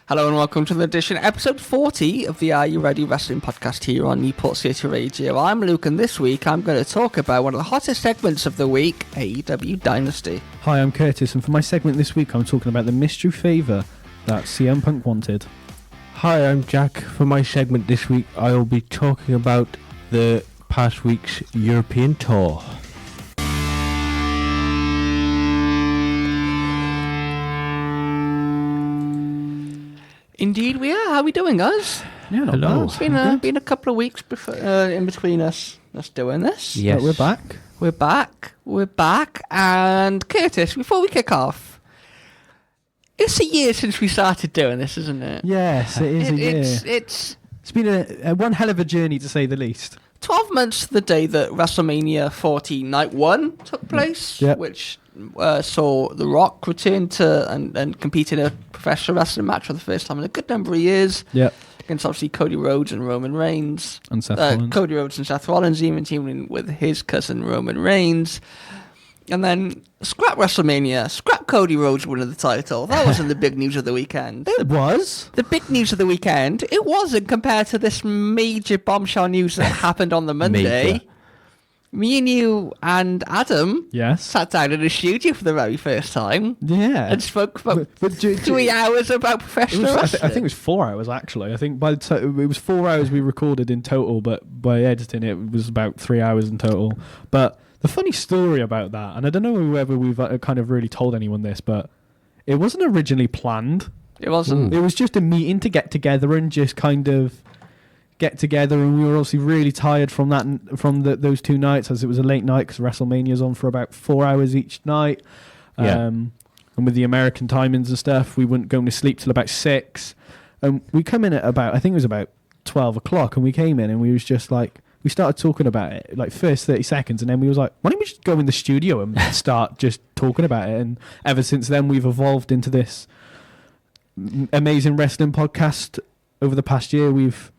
Hello and welcome to the edition, episode 40 of the Are You Ready Wrestling podcast here on Newport City Radio. I'm Luke, and this week I'm going to talk about one of the hottest segments of the week, AEW Dynasty. Hi, I'm Curtis, and for my segment this week I'm talking about the mystery favour that CM Punk wanted. Hi, I'm Jack. For my segment this week I will be talking about the past week's European tour. Indeed we are. How are we doing, guys? Yeah, not Hello. bad. It's been a couple of weeks in between us doing this. Yes. But we're back. We're back, and Curtis, before we kick off, it's a year since we started doing this, isn't it? Yes, it is a year. It's It's been a one hell of a journey, to say the least. 12 months to the day that WrestleMania 40 Night 1 took place, Yep. which saw The Rock return to and compete in a professional wrestling match for the first time in a good number of years. Yep. Against obviously Cody Rhodes and Roman Reigns. And Seth Rollins. Cody Rhodes and Seth Rollins even teaming with his cousin Roman Reigns. And then scrap WrestleMania, scrap Cody Rhodes winning the title. That wasn't the big news of the weekend. It was. The big news of the weekend, it wasn't compared to this major bombshell news that happened on the Monday. Major. Me and you and Adam Yes. sat down in the studio for the very first time Yeah. and spoke for But 3 hours about it professional was, wrestling. I think it was 4 hours, actually. I think by the time it was 4 hours we recorded in total, but by editing it was about 3 hours in total. But the funny story about that, and I don't know whether we've kind of really told anyone this, but it wasn't originally planned. It wasn't. It was just a meeting to get together and just kind of get together, and we were obviously really tired from those 2 nights, as it was a late night because WrestleMania's on for about 4 hours each night. Yeah. And with the American timings and stuff, we weren't going to sleep till about 6. And we come in at about, I think it was about 12 o'clock, and we came in and we was just like, we started talking about it, like first 30 seconds, and then we was like, why don't we just go in the studio and start just talking about it? And ever since then, we've evolved into this amazing wrestling podcast. Over the past year, we've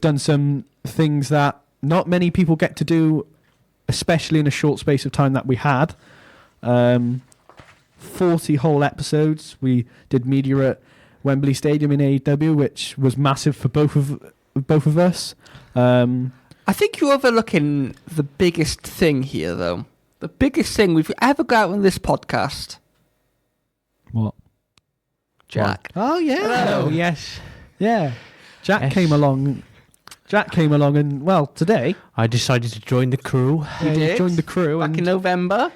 done some things that not many people get to do, especially in a short space of time that we had. 40 whole episodes. We did media at Wembley Stadium in AEW, which was massive for both of us. I think you're overlooking the biggest thing here, though. The biggest thing we've ever got on this podcast. What? Jack. Oh yeah. Hello. Oh, yes. Yeah. Jack Yes. came along. And well, today I decided to join the crew. You did? joined the crew, Back and in November.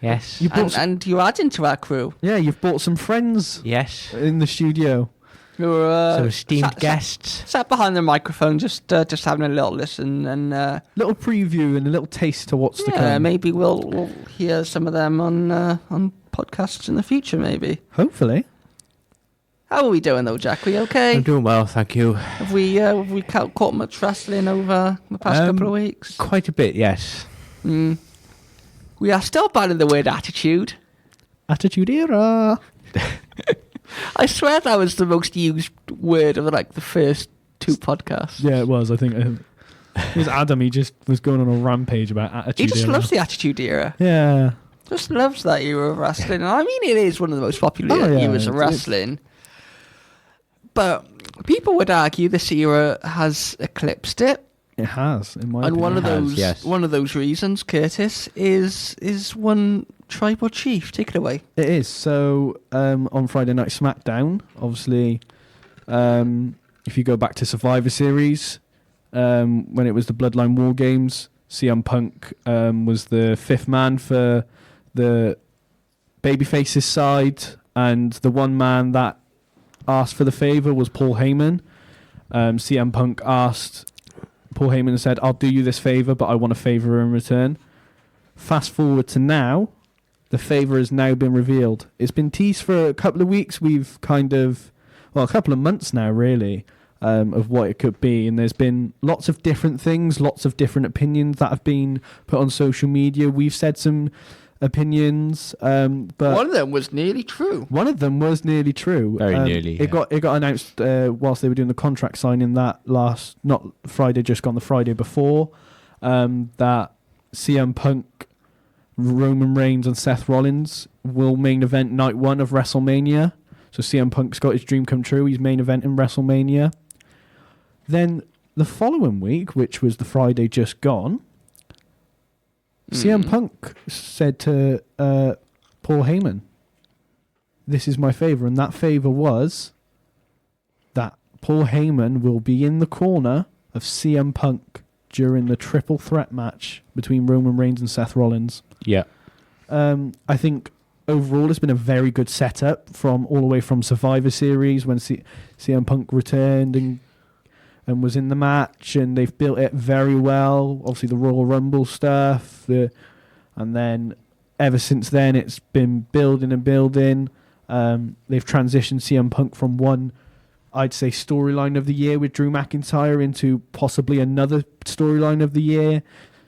Yes. You brought And you're adding to our crew. you've brought some friends Yes. in the studio. Who were Some esteemed sat guests. behind the microphone, just having a little listen, and Little preview and a little taste to what's to yeah, come. maybe we'll hear some of them on podcasts in the future. Maybe. Hopefully. How are we doing though, Jack? We okay? I'm doing well, thank you. Have we caught much wrestling over the past couple of weeks? Quite a bit, yes. We are still banning the word attitude. Attitude era. I swear that was the most used word of like the first 2 podcasts. Yeah, it was. I think it was Adam. He just was going on a rampage about attitude He just era. loves the attitude era. Yeah. Just loves that era of wrestling. And I mean, it is one of the most popular eras of wrestling. But people would argue this era has eclipsed it. It has, in my And opinion. one of those reasons, Curtis, is one tribal chief. Take it away. It is. So on Friday Night SmackDown, obviously, if you go back to Survivor Series, when it was the Bloodline War Games, CM Punk was the 5th man for the babyface's side, and the one man that asked for the favour was Paul Heyman. CM Punk asked Paul Heyman and said, I'll do you this favour, but I want a favour in return. Fast forward to now, the favour has now been revealed. It's been teased for a couple of weeks. We've a couple of months now, really, of what it could be. And there's been lots of different things, lots of different opinions that have been put on social media. We've said some opinions, but One of them was nearly true. one of them was nearly true. Very nearly, It got announced whilst they were doing the contract signing that not Friday, just gone the Friday before, that CM Punk, Roman Reigns and Seth Rollins will main event night 1 of WrestleMania. So CM Punk's got his dream come true. He's main event in WrestleMania. Then the following week, which was the Friday just gone, CM Punk said to Paul Heyman, "This is my favour," and that favour was that Paul Heyman will be in the corner of CM Punk during the triple threat match between Roman Reigns and Seth Rollins. Yeah. I think overall it's been a very good setup from all the way from Survivor Series when CM Punk returned and was in the match, and they've built it very well. Obviously the Royal Rumble stuff, and then ever since then it's been building and building. They've transitioned CM Punk from one, I'd say, storyline of the year with Drew McIntyre into possibly another storyline of the year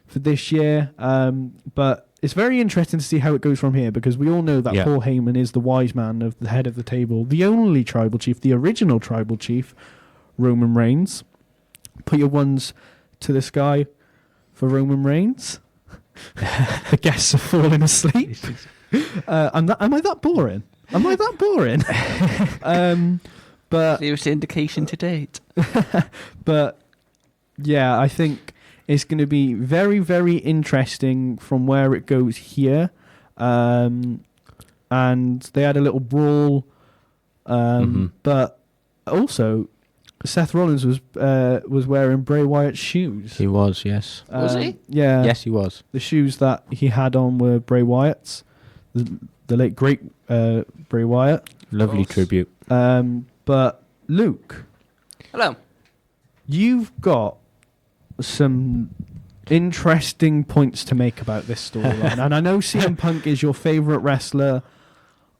for this year. But it's very interesting to see how it goes from here, because we all know that Paul Heyman is the wise man of the head of the table, the only tribal chief, the original tribal chief, Roman Reigns. Put your ones to the sky for Roman Reigns. The guests are falling asleep. Am I that boring? Am I that boring? But clearest indication to date. But yeah, I think it's going to be very, very interesting from where it goes here. And they had a little brawl, but also Seth Rollins was wearing Bray Wyatt's shoes. He was, yes. Was he? Yeah. Yes, he was. The shoes that he had on were Bray Wyatt's, the late great Bray Wyatt. Lovely tribute. But Luke, hello. You've got some interesting points to make about this storyline, and I know CM Punk is your favourite wrestler.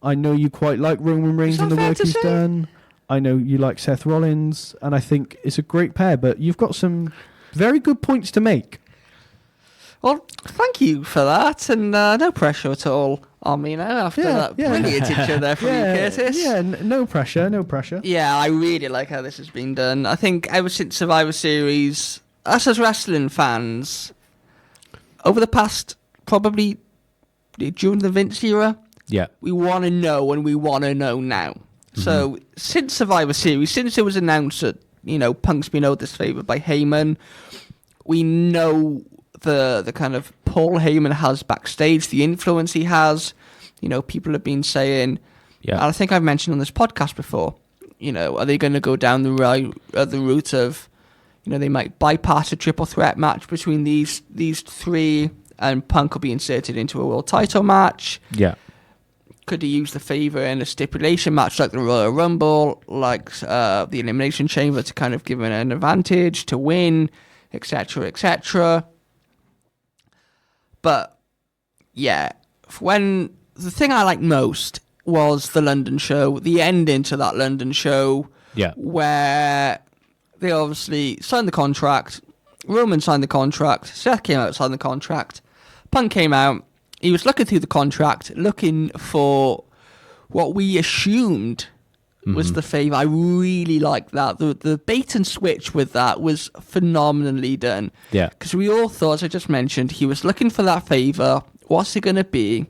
I know you quite like Roman Reigns and the work he's done. I know you like Seth Rollins, and I think it's a great pair, but you've got some very good points to make. Well, thank you for that, and no pressure at all on me now after that brilliant intro there from you, Curtis. Yeah, no pressure, no pressure. Yeah, I really like how this has been done. I think ever since Survivor Series, us as wrestling fans, over the past, probably during the Vince era, we want to know, and we want to know now. So, since Survivor Series, since it was announced that, Punk's been owed this favour by Heyman, we know the kind of Paul Heyman has backstage, the influence he has. People have been saying, and I think I've mentioned on this podcast before, are they going to go down the route of, they might bypass a triple threat match between these three, and Punk will be inserted into a world title match. Yeah. Could he use the favour in a stipulation match like the Royal Rumble, like the Elimination Chamber, to kind of give him an advantage to win, etc., etc. But yeah, when the thing I liked most was the London show, the ending to that London show, where they obviously signed the contract. Roman signed the contract. Seth came out, signed the contract. Punk came out. He was looking through the contract, looking for what we assumed was the favour. I really liked that. The bait and switch with that was phenomenally done. Yeah. Because we all thought, as I just mentioned, he was looking for that favour. What's it going to be?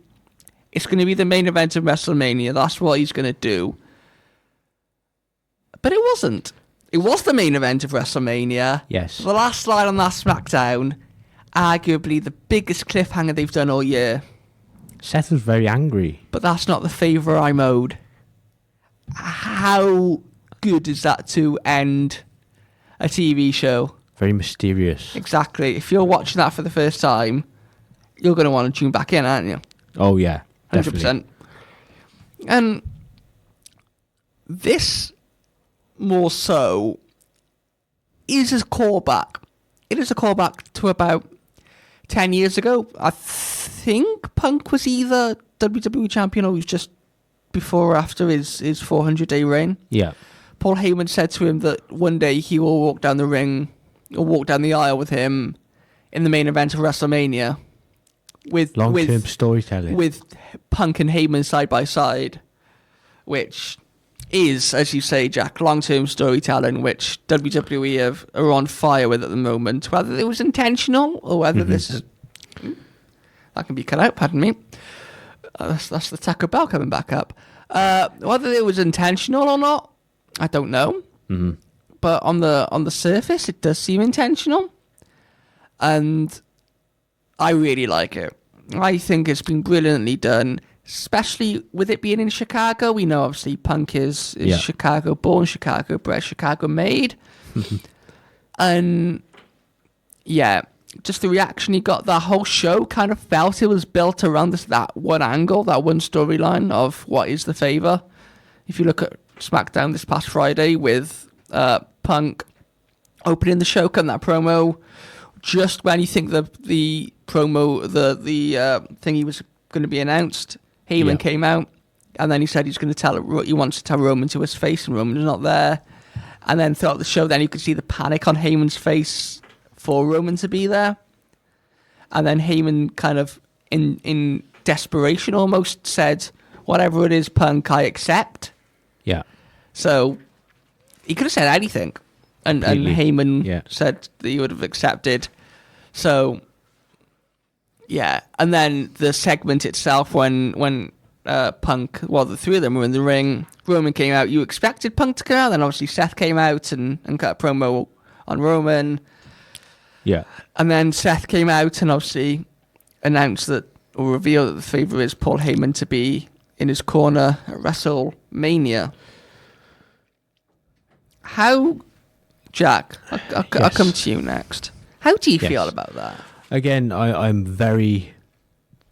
It's going to be the main event of WrestleMania. That's what he's going to do. But it wasn't. It was the main event of WrestleMania. Yes. The last line on that SmackDown, arguably the biggest cliffhanger they've done all year. Seth was very angry. But that's not the favour I'm owed. How good is that to end a TV show? Very mysterious. Exactly. If you're watching that for the first time, you're going to want to tune back in, aren't you? Oh, yeah. 100%. Definitely. And this, more so, is a callback. It is a callback to about 10 years ago. I think Punk was either WWE champion or he was just before or after his 400-day reign. Yeah. Paul Heyman said to him that one day he will walk down the ring or walk down the aisle with him in the main event of WrestleMania with long-term storytelling, with Punk and Heyman side by side, which is, as you say, Jack, long-term storytelling, which WWE are on fire with at the moment. Whether it was intentional or whether this is... That can be cut out, pardon me. That's the Taco Bell coming back up. Whether it was intentional or not, I don't know. Mm-hmm. But on the surface, it does seem intentional, and I really like it. I think it's been brilliantly done, especially with it being in Chicago. We know obviously Punk is Chicago born, Chicago bred, Chicago made, and yeah, just the reaction he got. That whole show kind of felt it was built around that one angle, that one storyline of what is the favor. If you look at SmackDown this past Friday with Punk opening the show, cutting that promo, just when you think the promo, the thingy was going to be announced, Heyman came out, and then he said he wants to tell Roman to his face, and Roman's not there. And then throughout the show, then you could see the panic on Heyman's face for Roman to be there. And then Heyman kind of in desperation almost said, whatever it is, Punk, I accept. Yeah. So he could have said anything. And Heyman said that he would have accepted. So, yeah. And then the segment itself when Punk, the three of them were in the ring, Roman came out. You expected Punk to come out. Then obviously Seth came out and cut a promo on Roman. Yeah. And then Seth came out and obviously announced that, or revealed that the favour is Paul Heyman to be in his corner at WrestleMania. How, Jack, I'll come to you next. How do you feel about that? Again, I'm very,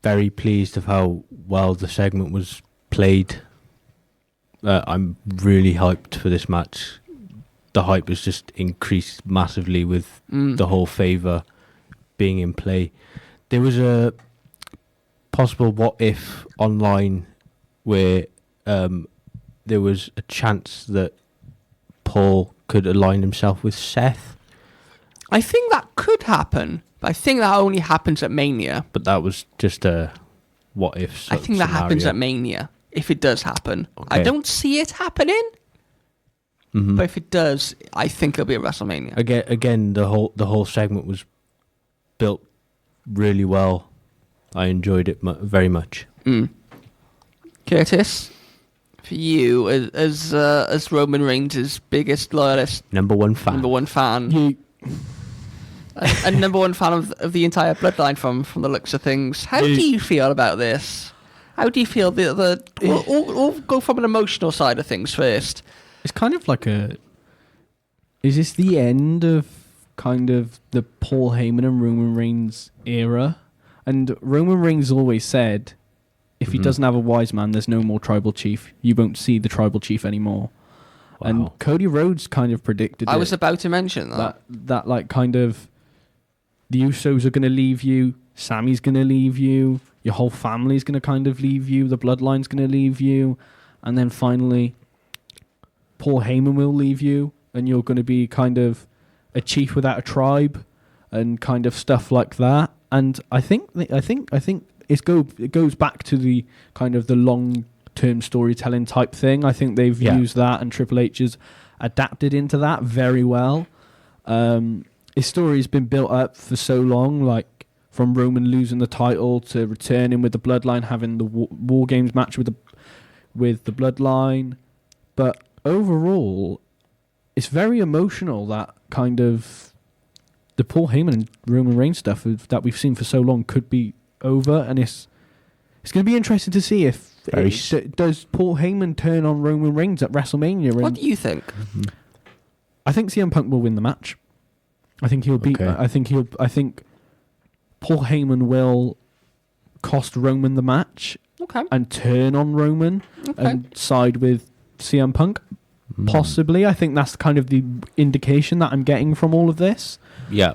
very pleased of how well the segment was played. I'm really hyped for this match. The hype has just increased massively with the whole favour being in play. There was a possible what if online where there was a chance that Paul could align himself with Seth. I think that could happen, but I think that only happens at Mania. But that was just a what if. I think that happens at Mania, if it does happen. Okay. I don't see it happening. Mm-hmm. But if it does, I think it'll be at WrestleMania. Again, the whole segment was built really well. I enjoyed it very much. Curtis, for you as Roman Reigns' biggest loyalist, number one fan, and number one fan of the entire bloodline from the looks of things, how do you feel about this? How do you feel we'll go from an emotional side of things first. It's kind of like is this the end of kind of the Paul Heyman and Roman Reigns era? And Roman Reigns always said, if he doesn't have a wise man, there's no more tribal chief. You won't see the tribal chief anymore. Wow. And Cody Rhodes kind of predicted I was about to mention that. That like kind of, the Usos are going to leave you, Sammy's going to leave you, your whole family's going to kind of leave you, the bloodline's going to leave you, and then finally Paul Heyman will leave you, and you're going to be kind of a chief without a tribe, and kind of stuff like that. And I think it goes back to the kind of the long-term storytelling type thing. I think they've used that, and Triple H has adapted into that very well. His story's been built up for so long, like from Roman losing the title to returning with the Bloodline, having the War Games match with the Bloodline, but overall, it's very emotional, that kind of the Paul Heyman and Roman Reigns stuff that we've seen for so long could be over, and it's going to be interesting to see if does Paul Heyman turn on Roman Reigns at WrestleMania. What do you think? I think CM Punk will win the match. I think he'll beat. I think Paul Heyman will cost Roman the match. Okay. And turn on Roman and side with CM Punk. Possibly. I think that's kind of the indication that I'm getting from all of this. Yeah.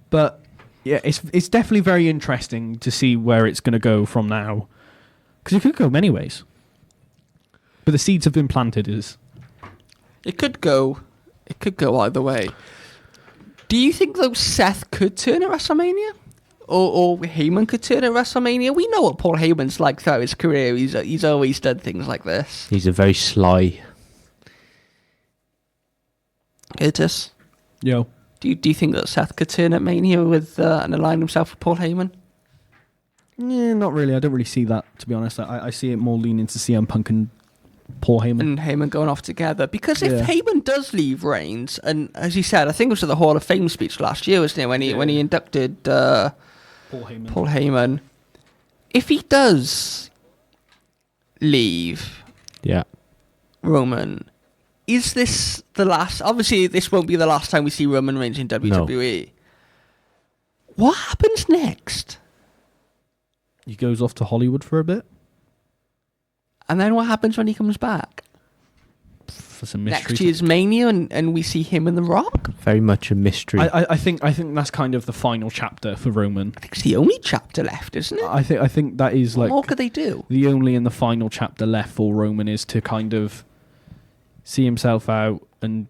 But yeah, it's definitely very interesting to see where it's going to go from now, because it could go many ways. But the seeds have been planted. It could go either way. Do you think though Seth could turn at WrestleMania? Or Heyman could turn at WrestleMania? We know what Paul Heyman's like throughout his career. He's always done things like this. He's a very sly. Curtis? Yo. Do you think that Seth could turn at Mania with and align himself with Paul Heyman? Yeah, not really. I don't really see that, to be honest. I see it more leaning to CM Punk and Paul Heyman. And Heyman going off together. Because if Yeah. Heyman does leave Reigns, and as he said, I think it was at the Hall of Fame speech last year, wasn't it, when he inducted Paul Heyman. Paul Heyman. If he does leave Yeah. Roman, is this the last? Obviously, this won't be the last time we see Roman Reigns in WWE. What happens next? He goes off to Hollywood for a bit And then what happens when he comes back? for some mystery. Next year's Mania, and we see him and The Rock? Very much a mystery. I think that's kind of the final chapter for Roman. I think it's the only chapter left, isn't it? I think that is What like more could they do? the only and the final chapter left for Roman is to kind of see himself out and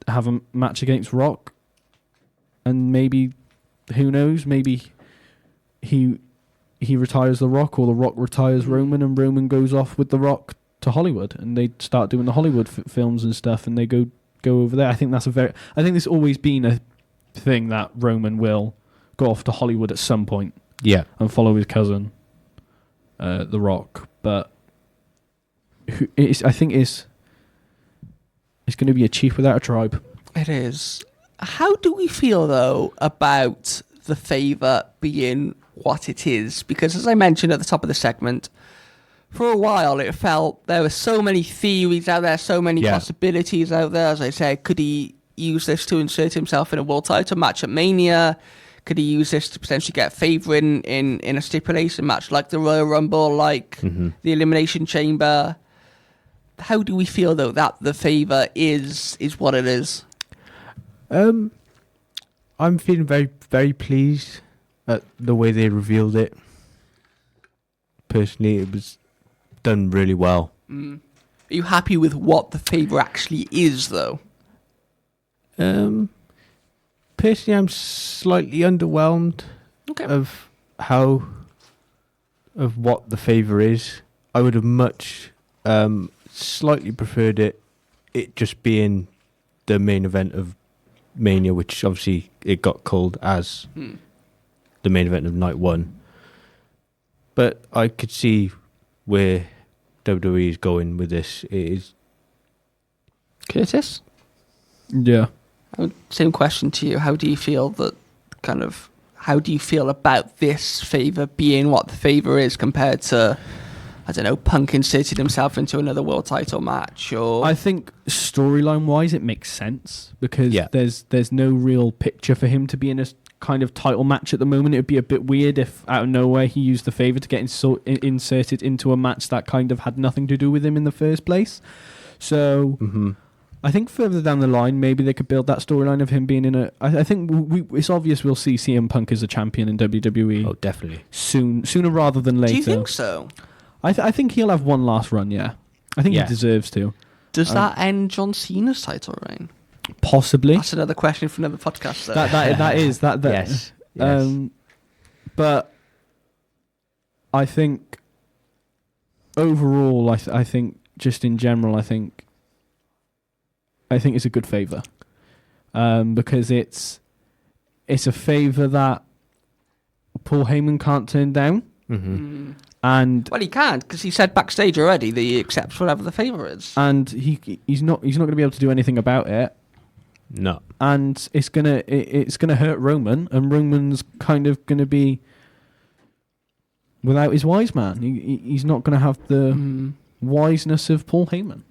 have a match against Rock, and maybe, who knows, maybe he retires The Rock, or The Rock retires Roman, and Roman goes off with The Rock to Hollywood, and they start doing the Hollywood films and stuff, and they go over there. I think there's always been a thing that Roman will go off to Hollywood at some point. Yeah. And follow his cousin, The Rock. But I think it's going to be a chief without a tribe. It is. How do we feel, though, about the favour being what it is? Because, as I mentioned at the top of the segment, for a while it felt there were so many theories out there, so many possibilities out there. As I said, could he use this to insert himself in a world title match at Mania? Could he use this to potentially get favour in a stipulation match like the Royal Rumble, like the Elimination Chamber? How do we feel, though, that the favour is what it is? I'm feeling very, very pleased at the way they revealed it. Personally, it was done really well. Are you happy with what the favour actually is, though? Personally, I'm slightly underwhelmed of what the favour is. I would have much slightly preferred it just being the main event of Mania, which obviously it got called as the main event of night one. But I could see where WWE is going with this. It is Curtis? Yeah. Same question to you. How do you feel about this favour being what the favour is compared to, I don't know, Punk inserted himself into another world title match? Or I think storyline wise it makes sense, because there's no real picture for him to be in a kind of title match at the moment. It would be a bit weird if out of nowhere he used the favour to get inserted into a match that kind of had nothing to do with him in the first place. So I think further down the line maybe they could build that storyline of him being in a... I think it's obvious we'll see CM Punk as a champion in WWE. Oh, definitely. Sooner rather than later. do you think so? I think he'll have one last run, yeah. I think he deserves to. Does that end John Cena's title reign? Possibly. That's another question for another podcast, though. That is. Yes. But I think overall, I think just in general, I think it's a good favour, because it's a favour that Paul Heyman can't turn down. And well, he can't, because he said backstage already that he accepts whatever the favour is. And he's not going to be able to do anything about it. No. And it's gonna hurt Roman, and Roman's kind of gonna be without his wise man. He's not gonna have the wiseness of Paul Heyman,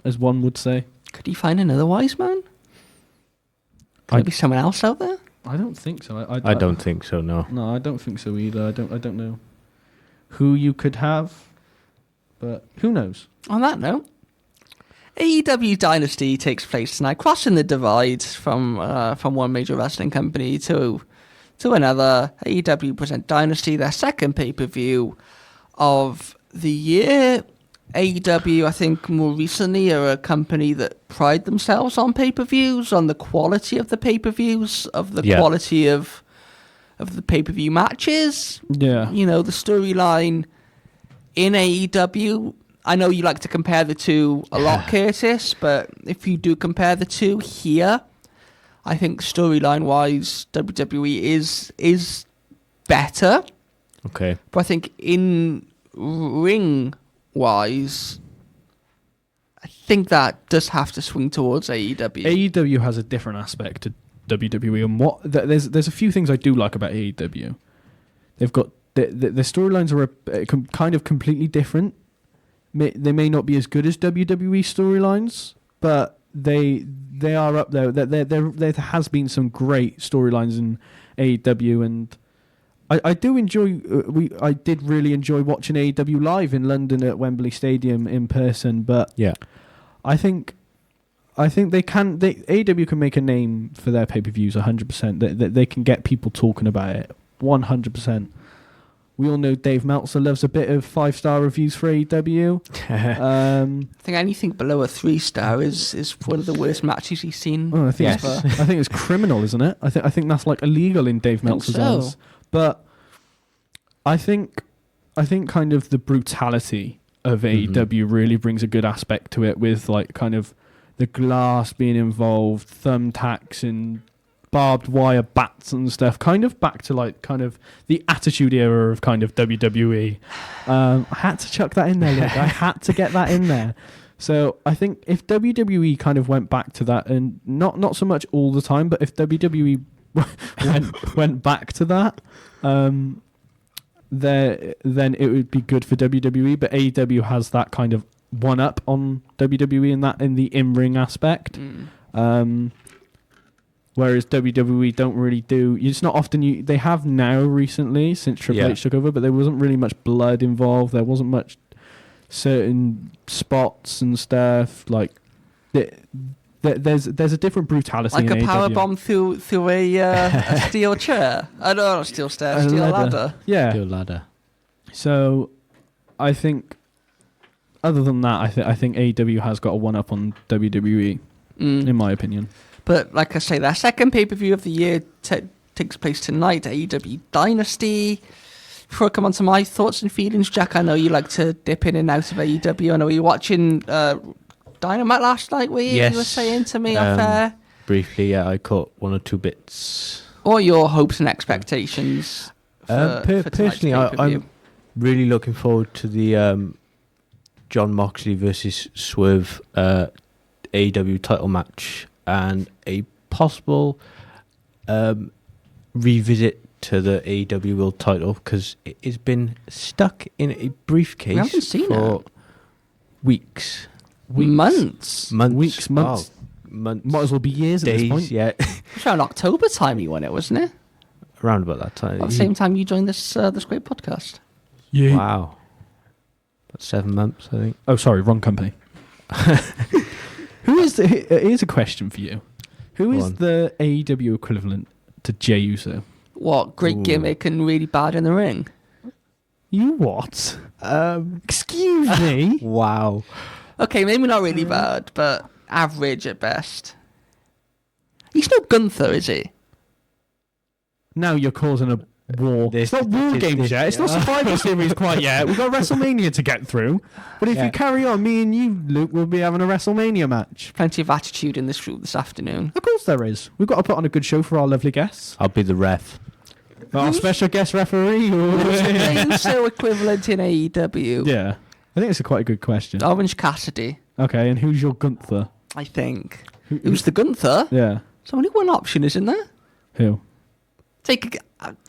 as one would say. Could he find another wise man? Could there be someone else out there? I don't think so. I don't think so. No. No, I don't think so either. I don't know who you could have, but who knows? On that note, AEW Dynasty takes place tonight, crossing the divide from one major wrestling company to another. AEW present Dynasty, their second pay-per-view of the year. AEW, I think, more recently are a company that pride themselves on pay-per-views, on the quality of the pay-per-views, of the quality of the pay-per-view matches. Yeah. You know, the storyline in AEW. I know you like to compare the two a lot, Curtis, but if you do compare the two here, I think storyline-wise, WWE is better. Okay. But I think in ring-wise, I think that does have to swing towards AEW. AEW has a different aspect to WWE, and there's a few things I do like about AEW. They've got the storylines are kind of completely different. They may not be as good as WWE storylines, but they are up there. There has been some great storylines in AEW, and I do enjoy. I did really enjoy watching AEW live in London at Wembley Stadium in person. But Yeah. I think AEW can make a name for their pay-per-views 100%. They can get people talking about it 100%. We all know Dave Meltzer loves a bit of 5-star reviews for AEW. I think anything below a 3-star is one of the worst matches he's seen. I think ever. I think it's criminal, isn't it? I think that's like illegal in Dave Meltzer's eyes. But I think kind of the brutality of AEW really brings a good aspect to it, with like kind of the glass being involved, thumbtacks and barbed wire bats and stuff, kind of back to like kind of the Attitude Era of kind of WWE. I had to chuck that in there, Luke. I had to get that in there. So I think if WWE kind of went back to that, and not so much all the time, but if WWE went back to that, then it would be good for WWE. But AEW has that kind of one up on WWE in the in-ring aspect. Whereas WWE don't really do. It's not often they have now recently since Triple H took over, but there wasn't really much blood involved. There wasn't much certain spots and stuff like. There's a different brutality. Like in a power AEW. bomb through a steel chair. I know, not steel stair, steel ladder. Yeah. Steel ladder. So, I think. Other than that, I think AEW has got a one up on WWE, in my opinion. But like I say, their second pay-per-view of the year takes place tonight, AEW Dynasty. Before I come on to my thoughts and feelings, Jack, I know you like to dip in and out of AEW. I know you were watching Dynamite last night, were you? Yes. You were saying to me off air. Briefly, yeah, I caught one or two bits. What are your hopes and expectations for Personally, I'm really looking forward to the John Moxley versus Swerve AEW title match, and a possible revisit to the AEW World title, because it has been stuck in a briefcase We haven't seen for it. weeks. Months. Weeks, months. Months. Might as well be years days, at this point. yeah. It was around October time you won it, wasn't it? Around about that time. About the same time you joined this great podcast. Yeah. Wow. About 7 months, I think. Oh, sorry, wrong company. Here's a question for you. Who Go is on. the AEW equivalent to Jey Uso? What great Ooh. gimmick and really bad in the ring. You what? Excuse me? Wow. Okay, maybe not really bad, but average at best. He's no Gunther, is he? Now you're causing a war. It's not war games yet. It's not Survivor Series quite yet. We've got WrestleMania to get through. But if you carry on, me and you, Luke, will be having a WrestleMania match. Plenty of attitude in this room this afternoon. Of course there is. We've got to put on a good show for our lovely guests. I'll be the ref. Our special guest referee. Who's so equivalent in AEW? Yeah. I think it's quite a good question. Orange Cassidy, Okay, and who's your Gunther? I think. Who's the Gunther? Yeah. There's only one option, isn't there? Who?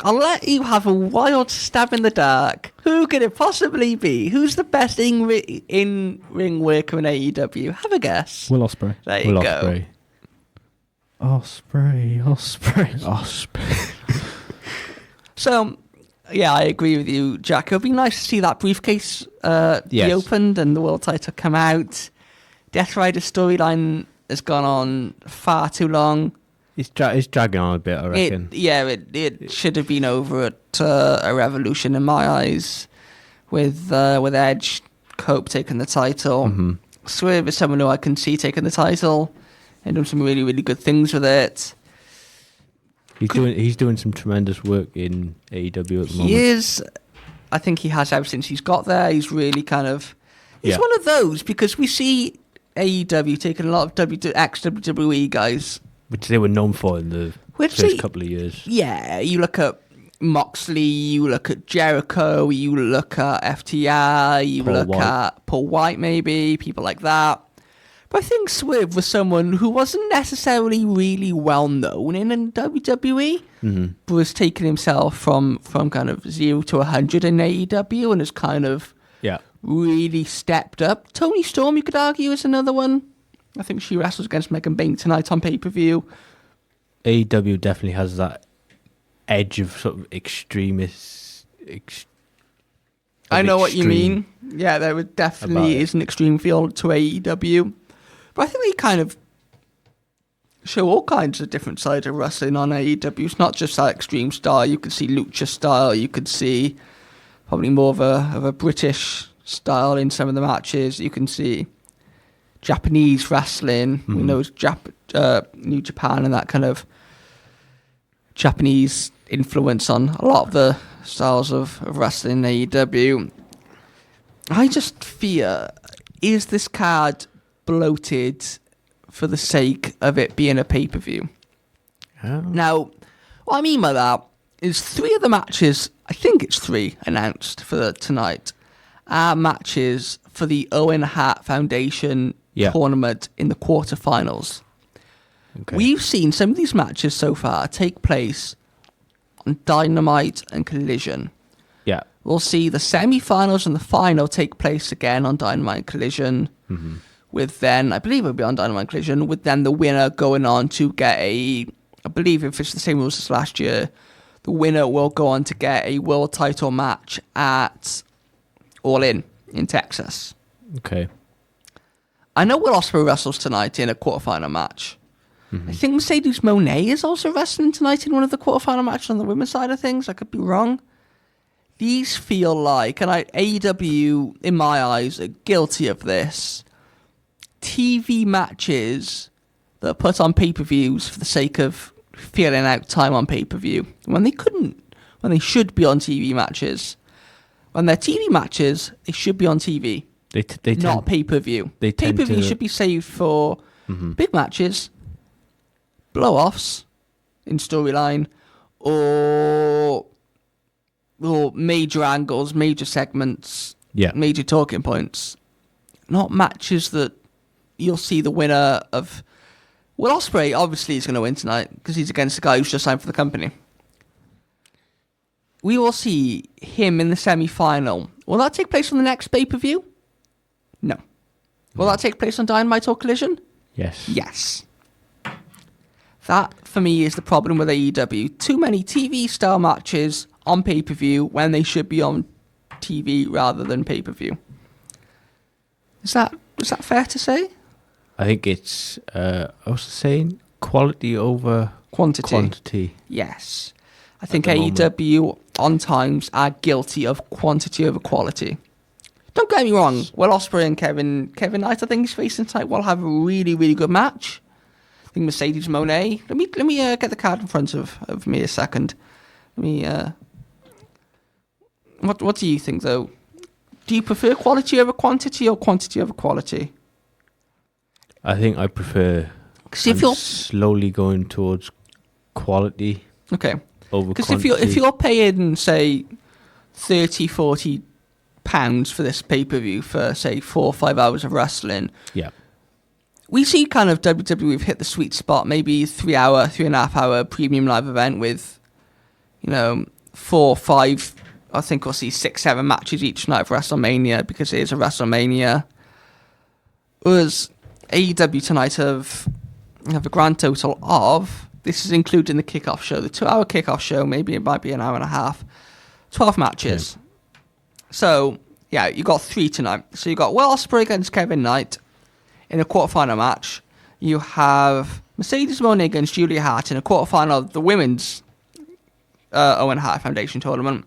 I'll let you have a wild stab in the dark. Who could it possibly be? Who's the best in-ring worker in AEW? Have a guess. Will Ospreay. There you go. Ospreay. So, yeah, I agree with you, Jack. It would be nice to see that briefcase be opened and the world title come out. Death Rider storyline has gone on far too long. It's dragging on a bit, I reckon. It should have been over at a Revolution in my eyes, with Edge, Cope taking the title. Mm-hmm. Swerve is someone who I can see taking the title and doing some really, really good things with it. He's doing some tremendous work in AEW at the moment. He is. I think he has ever since he's got there. He's really kind of... He's one of those, because we see AEW taking a lot of ex-WWE guys... Which they were known for in the first couple of years. Yeah, you look at Moxley, you look at Jericho, you look at FTR, you Paul look White. at Paul White, maybe, people like that. But I think Swerve was someone who wasn't necessarily really well known in WWE, but was taking himself from kind of 0 to 100 in AEW and has kind of Yeah. really stepped up. Toni Storm, you could argue, is another one. I think she wrestles against Megan Bain tonight on pay-per-view. AEW definitely has that edge of sort of extremist. I know what you extreme mean. Yeah, there about definitely it. is an extreme feel to AEW. But I think they kind of show all kinds of different sides of wrestling on AEW. It's not just that extreme style. You could see lucha style. You could see probably more of a British style in some of the matches. You can see Japanese wrestling. We know it's New Japan and that kind of Japanese influence on a lot of the styles of wrestling in AEW. I just fear, is this card bloated for the sake of it being a pay-per-view? Oh. Now, what I mean by that is 3 of the matches, I think it's 3 announced for tonight, are matches for the Owen Hart Foundation tournament in the quarterfinals. Okay. We've seen some of these matches so far take place on Dynamite and Collision. Yeah. We'll see the semi-finals and the final take place again on Dynamite and Collision. With then, I believe it'll be on Dynamite and Collision, with then the winner going on to get I believe if it's the same rules as last year, the winner will go on to get a world title match at All In Texas. Okay. I know Will Ospreay wrestles tonight in a quarterfinal match. I think Mercedes Moné is also wrestling tonight in one of the quarterfinal matches on the women's side of things. I could be wrong. These feel like, and AEW, in my eyes, are guilty of this, TV matches that are put on pay-per-views for the sake of filling out time on pay-per-view, when they couldn't, when they should be on TV matches. When they're TV matches, they should be on TV, They not pay-per-view. they tend Pay-per-view to- should be saved for big matches, blow-offs in storyline, or major angles, major segments, major talking points. Not matches that you'll see the winner of. Will Ospreay obviously is going to win tonight because he's against the guy who's just signed for the company. We will see him in the semi-final. Will that take place on the next pay-per-view? No. Will that take place on Dynamite or Collision? Yes. Yes. That, for me, is the problem with AEW. Too many TV-style matches on pay-per-view when they should be on TV rather than pay-per-view. Is that fair to say? I think it's, I was saying, quality over quantity. Yes. I think the moment. AEW, on times, are guilty of quantity over quality. Don't get me wrong. Will Ospreay and Kevin Knight, I think he's facing tonight, will have a really, really good match. I think Mercedes Moné. Let me get the card in front of me a second. Let me. What do you think though? Do you prefer quality over quantity or quantity over quality? I think I prefer. Because if I'm you're slowly going towards quality okay, over because quantity. if you're paying say £30-40 for this pay-per-view for say 4 or 5 hours of wrestling. Yeah. We see kind of WWE have hit the sweet spot, maybe 3.5 hour premium live event with, 4 or 5, I think we'll see 6-7 matches each night for WrestleMania because it is a WrestleMania. Whereas AEW tonight have a grand total of, this is including the kickoff show, the 2-hour kickoff show, maybe it might be an hour and a half, 12 matches. Yeah. So, yeah, you got 3 tonight. So you got Will Ospreay against Kevin Knight in a quarterfinal match. You have Mercedes Moné against Julia Hart in a quarterfinal of the women's Owen Hart Foundation tournament.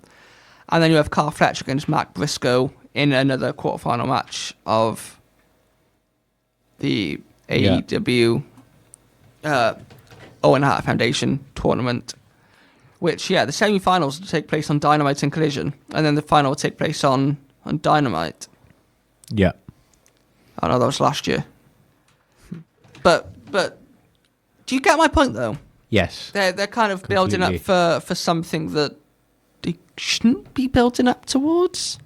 And then you have Carl Fletcher against Matt Briscoe in another quarterfinal match of the AEW Owen Hart Foundation tournament. Which, the semi-finals will take place on Dynamite and Collision. And then the final will take place on Dynamite. Yeah. I know that was last year. But do you get my point though? Yes. They're kind of building up for something that shouldn't be building up towards.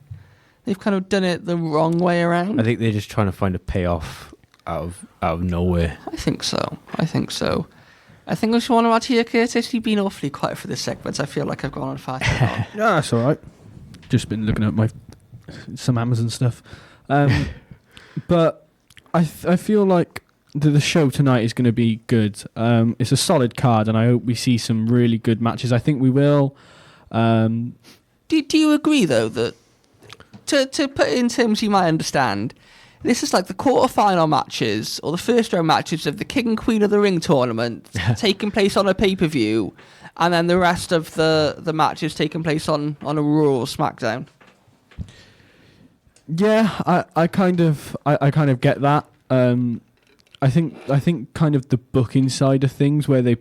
They've kind of done it the wrong way around. I think they're just trying to find a payoff out of nowhere. I think so. I think we should want to add here, Curtis. You've been awfully quiet for this segment. I feel like I've gone on far too long. Yeah, that's all right. Just been looking at some Amazon stuff. But I feel like the show tonight is going to be good. It's a solid card, and I hope we see some really good matches. I think we will. Do you agree, though, that to put it in terms you might understand, this is like the quarter-final matches or the first-round matches of the King and Queen of the Ring tournament taking place on a pay-per-view, and then the rest of the matches taking place on a Raw or SmackDown? Yeah, I kind of get that. I think kind of the booking side of things where they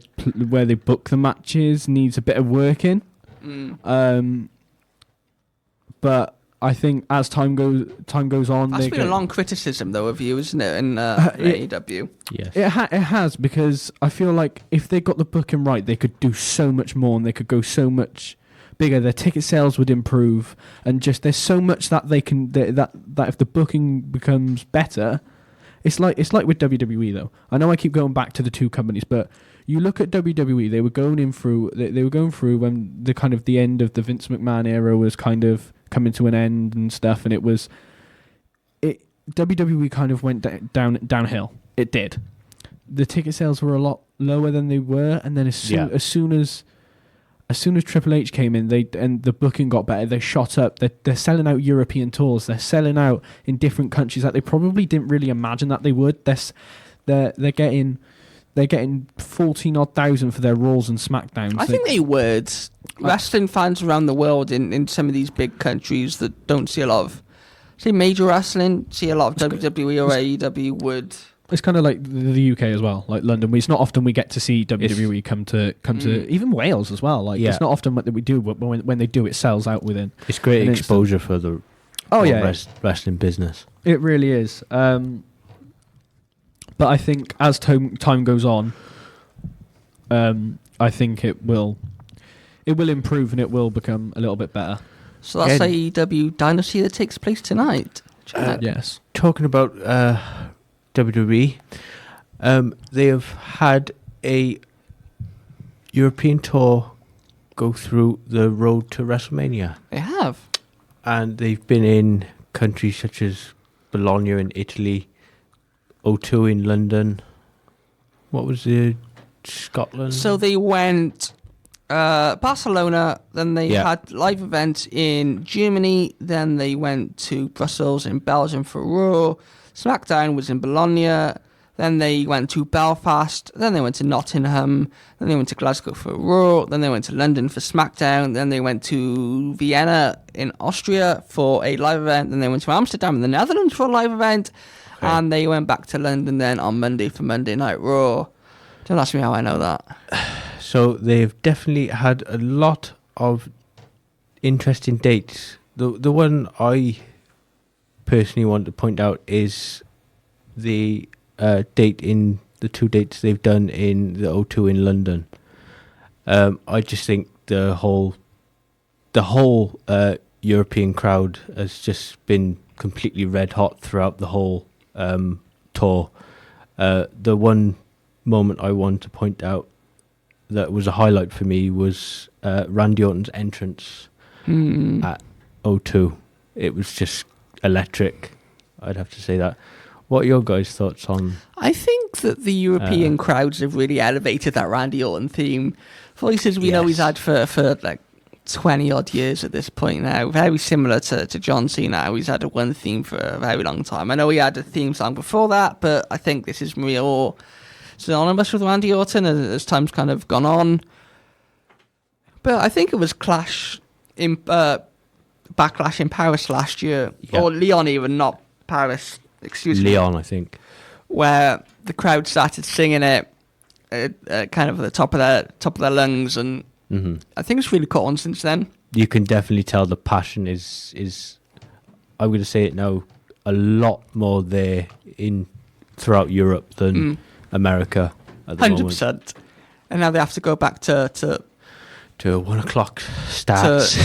book the matches needs a bit of work in. But I think as time goes on, that's been a long criticism though of you, isn't it? In AEW, yes, it has, because I feel like if they got the booking right, they could do so much more and they could go so much bigger. Their ticket sales would improve, and just there's so much that they can that if the booking becomes better. It's like with WWE though. I know I keep going back to the two companies, but you look at WWE. They were going through when the kind of the end of the Vince McMahon era was kind of coming to an end and stuff, and WWE kind of went downhill. It did. The ticket sales were a lot lower than they were, and then as soon as Triple H came in, and the booking got better, they shot up. They're selling out European tours. They're selling out in different countries that they probably didn't really imagine that they would. They're getting 14,000 for their Raws and SmackDowns. I think they would. Wrestling fans around the world in some of these big countries that don't see a lot of, say, major wrestling, see a lot of WWE or AEW would. It's kind of like the UK as well, like London. It's not often we get to see WWE come to even Wales as well. Like it's not often that we do, but when they do, it sells out within. It's great exposure for the wrestling business. It really is. But I think as time goes on, I think it will improve and it will become a little bit better. So that's AEW Dynasty that takes place tonight. Yes. Talking about WWE, they have had a European tour go through the road to WrestleMania. They have. And they've been in countries such as Bologna in Italy, O2 in London. What was the Scotland? So they went Barcelona, then they had live events in Germany, then they went to Brussels in Belgium for Raw. SmackDown was in Bologna, then they went to Belfast, then they went to Nottingham, then they went to Glasgow for Raw, then they went to London for SmackDown, then they went to Vienna in Austria for a live event, then they went to Amsterdam in the Netherlands for a live event, and they went back to London then on Monday for Monday Night Raw. Don't ask me how I know that. So they've definitely had a lot of interesting dates. The one I personally want to point out is the date in the two dates they've done in the O2 in London. I just think the whole European crowd has just been completely red hot throughout the whole tour. The one moment I want to point out that was a highlight for me was Randy Orton's entrance at O2. It was just electric, I'd have to say that. What are your guys' thoughts on? I think that the European crowds have really elevated that Randy Orton theme. Voices we know he's had for like 20 odd years at this point now. Very similar to John Cena. He's had one theme for a very long time. I know he had a theme song before that, but I think this is more synonymous with Randy Orton as time's kind of gone on. But I think it was Backlash in Paris last year, or Lyon even, not Paris. Excuse me. Lyon, I think. Where the crowd started singing it, kind of at the top of their lungs, and I think it's really caught on since then. You can definitely tell the passion is I'm going to say it now, a lot more there throughout Europe than America at the 100%. And now they have to go back to to 1 o'clock starts.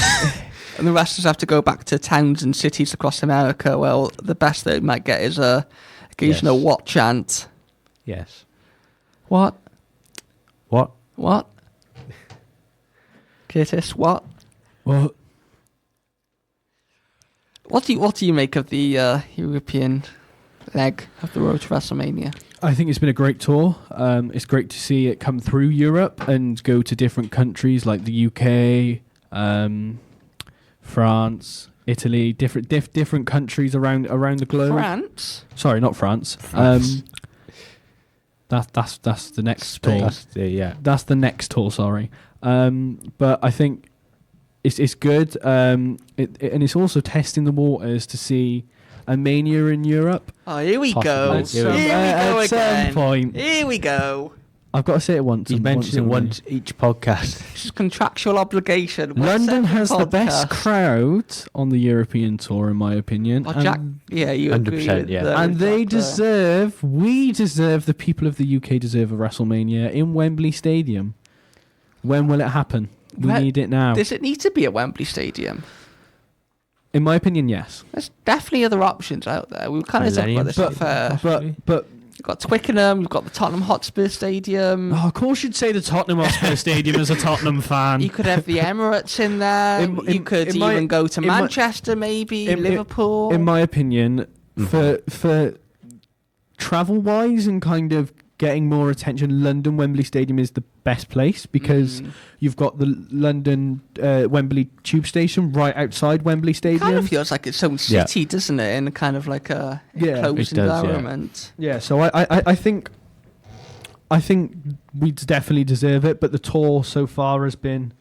And the wrestlers have to go back to towns and cities across America. Well, the best they might get is a occasional what chant. Yes. What? What? What? Curtis, what? Well, What do you make of the European leg of the road to WrestleMania? I think it's been a great tour. It's great to see it come through Europe and go to different countries like the UK, France, Italy, different countries around the globe. France? Sorry, not France. That's the next tour. That's the next tour. Sorry, but I think it's good. And it's also testing the waters to see a Mania in Europe. Oh, here we go. Possibly. Here we go At again. some point. Here we go. I've got to say it once. You and mentioned it only. once each podcast. This is contractual obligation. London has the best podcast. crowd on the European tour, in my opinion. Oh, Jack, yeah, you agree 100%, with yeah. the- And they with that, we deserve, the people of the UK deserve a WrestleMania in Wembley Stadium. When will it happen? We Well, need it now. Does it need to be at Wembley Stadium? In my opinion, yes. There's definitely other options out there. We kind of talked about this Millennium off air. But You've got Twickenham, you've got the Tottenham Hotspur Stadium. of course you'd say the Tottenham Hotspur Stadium as a Tottenham fan. You could have the Emirates in there. You could in my- even go to in my- Manchester, maybe in- Liverpool. In my opinion, for travel wise and kind of getting more attention, London Wembley Stadium is the best place because you've got the London Wembley Tube Station right outside Wembley Stadium. Kind of feels like its own city, doesn't it? In a kind of like a Yeah. enclosed It does, yeah. environment. Yeah, so I think we definitely deserve it, but the tour so far has been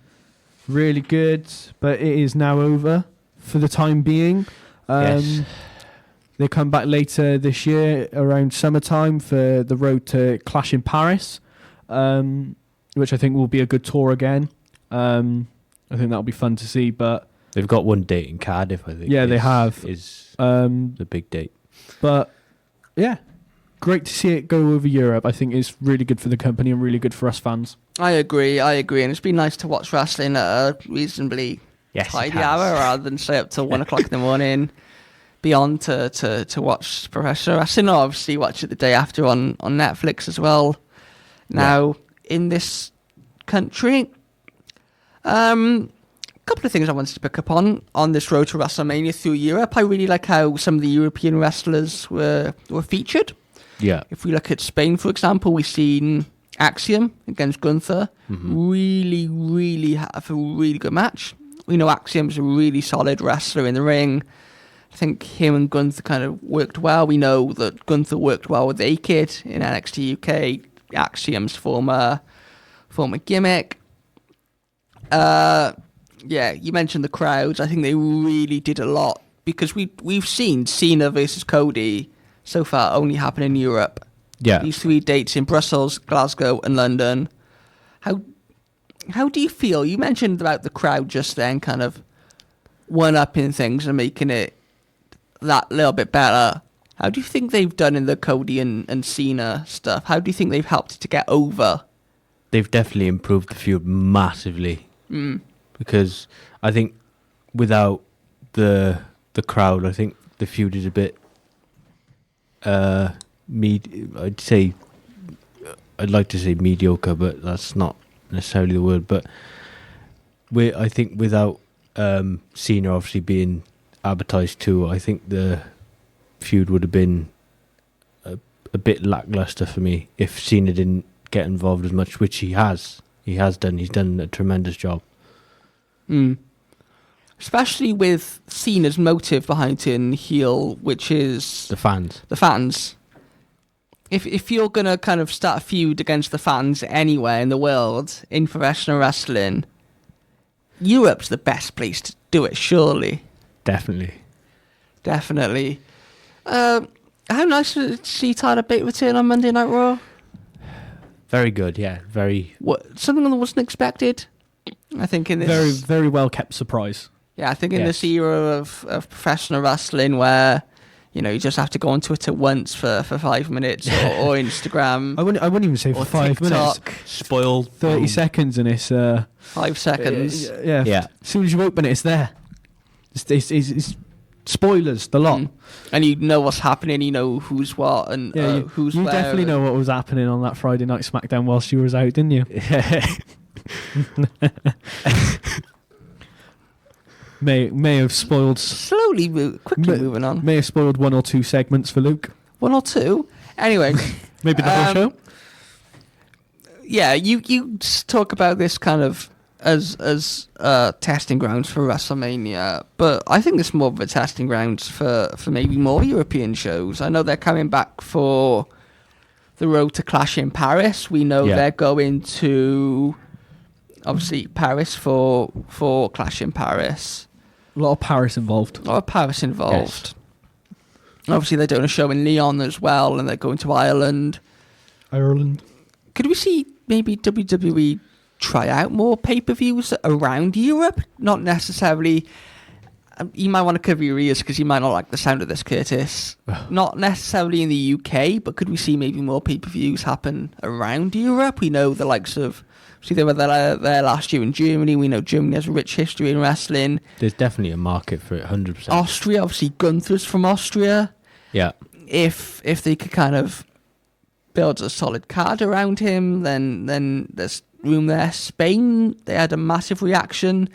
really good, but it is now over for the time being. Yes. They come back later this year around summertime for the road to Clash in Paris, which I think will be a good tour again. I think that'll be fun to see, but They've got one date in Cardiff, I think. Yeah, they have. Is um, the big date. but yeah, great to see it go over Europe. I think it's really good for the company and really good for us fans. I agree, and it's been nice to watch wrestling at a reasonably Yes, it tidy has. hour rather than stay up till 1 o'clock in the morning. Beyond to watch professional wrestling, or obviously watch it the day after on Netflix as well. Now in this country, couple of things I wanted to pick up on this road to WrestleMania through Europe. I really like how some of the European wrestlers were featured. Yeah. If we look at Spain, for example, we've seen Axiom against Gunther. Really have a really good match. We know Axiom's a really solid wrestler in the ring. I think him and Gunther kind of worked well. We know that Gunther worked well with A-Kid in NXT UK, Axiom's former gimmick. Yeah, you mentioned the crowds. I think they really did a lot because we've seen Cena versus Cody so far only happen in Europe. Yeah. These 3 dates in Brussels, Glasgow, and London. How do you feel? You mentioned about the crowd just then, kind of one-upping things and making it that little bit better. How do you think they've done in the Cody and Cena stuff? How do you think they've helped it to get over? They've definitely improved the feud massively. Because I think without the crowd, I think the feud is a bit I'd like to say mediocre, but that's not necessarily the word. But I think without Cena obviously being advertised too, I think the feud would have been a bit lackluster for me if Cena didn't get involved as much, which he has. He's done a tremendous job. Especially with Cena's motive behind turning heel, which is The fans. the fans. If you're going to kind of start a feud against the fans anywhere in the world, in professional wrestling, Europe's the best place to do it, surely. Definitely. How nice to see Tyler Bate return on Monday Night Raw? Very good, yeah. Very. Something that wasn't expected. I think in this... Very, very well kept surprise. Yeah, I think in Yes. this era of professional wrestling where, you just have to go on Twitter once for 5 minutes or Instagram. I wouldn't even say for 5 minutes. Spoiled. 30 seconds and it's 5 seconds. Yeah. As soon as you open it, it's there. It's spoilers, the lot. And you know what's happening, you know who's what and who's you where. You definitely know what was happening on that Friday night SmackDown whilst you was out, didn't you? may have spoiled... Quickly moving on. May have spoiled 1 or 2 segments for Luke. 1 or 2? Anyway. Maybe the whole show? Yeah, you talk about this kind of as testing grounds for WrestleMania, but I think it's more of a testing grounds for maybe more European shows. I know they're coming back for the Road to Clash in Paris. We know they're going to, obviously, Paris for Clash in Paris. A lot of Paris involved. Yes. Obviously, they're doing a show in Lyon as well, and they're going to Ireland. Could we see maybe WWE try out more pay-per-views around Europe? Not necessarily... you might want to cover your ears because you might not like the sound of this, Curtis. Not necessarily in the UK, but could we see maybe more pay-per-views happen around Europe? We know the likes of... See, they were there last year in Germany. We know Germany has a rich history in wrestling. There's definitely a market for it, 100%. Austria, obviously, Gunther's from Austria. Yeah. If they could kind of build a solid card around him, then there's room there. Spain, they had a massive reaction.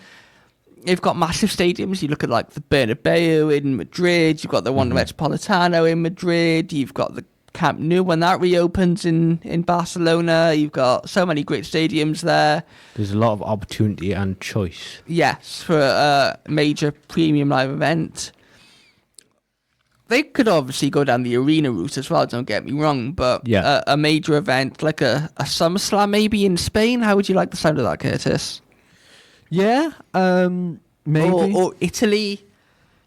They've got massive stadiums. You look at like the Bernabeu in Madrid. You've got the Wanda Metropolitano in Madrid. You've got the Camp Nou when that reopens in Barcelona. You've got so many great stadiums there. There's a lot of opportunity and choice. Yes, for a major premium live event. They could obviously go down the arena route as well, don't get me wrong, but a major event like a SummerSlam maybe in Spain. How would you like the sound of that, Curtis? Yeah, maybe. Or Italy.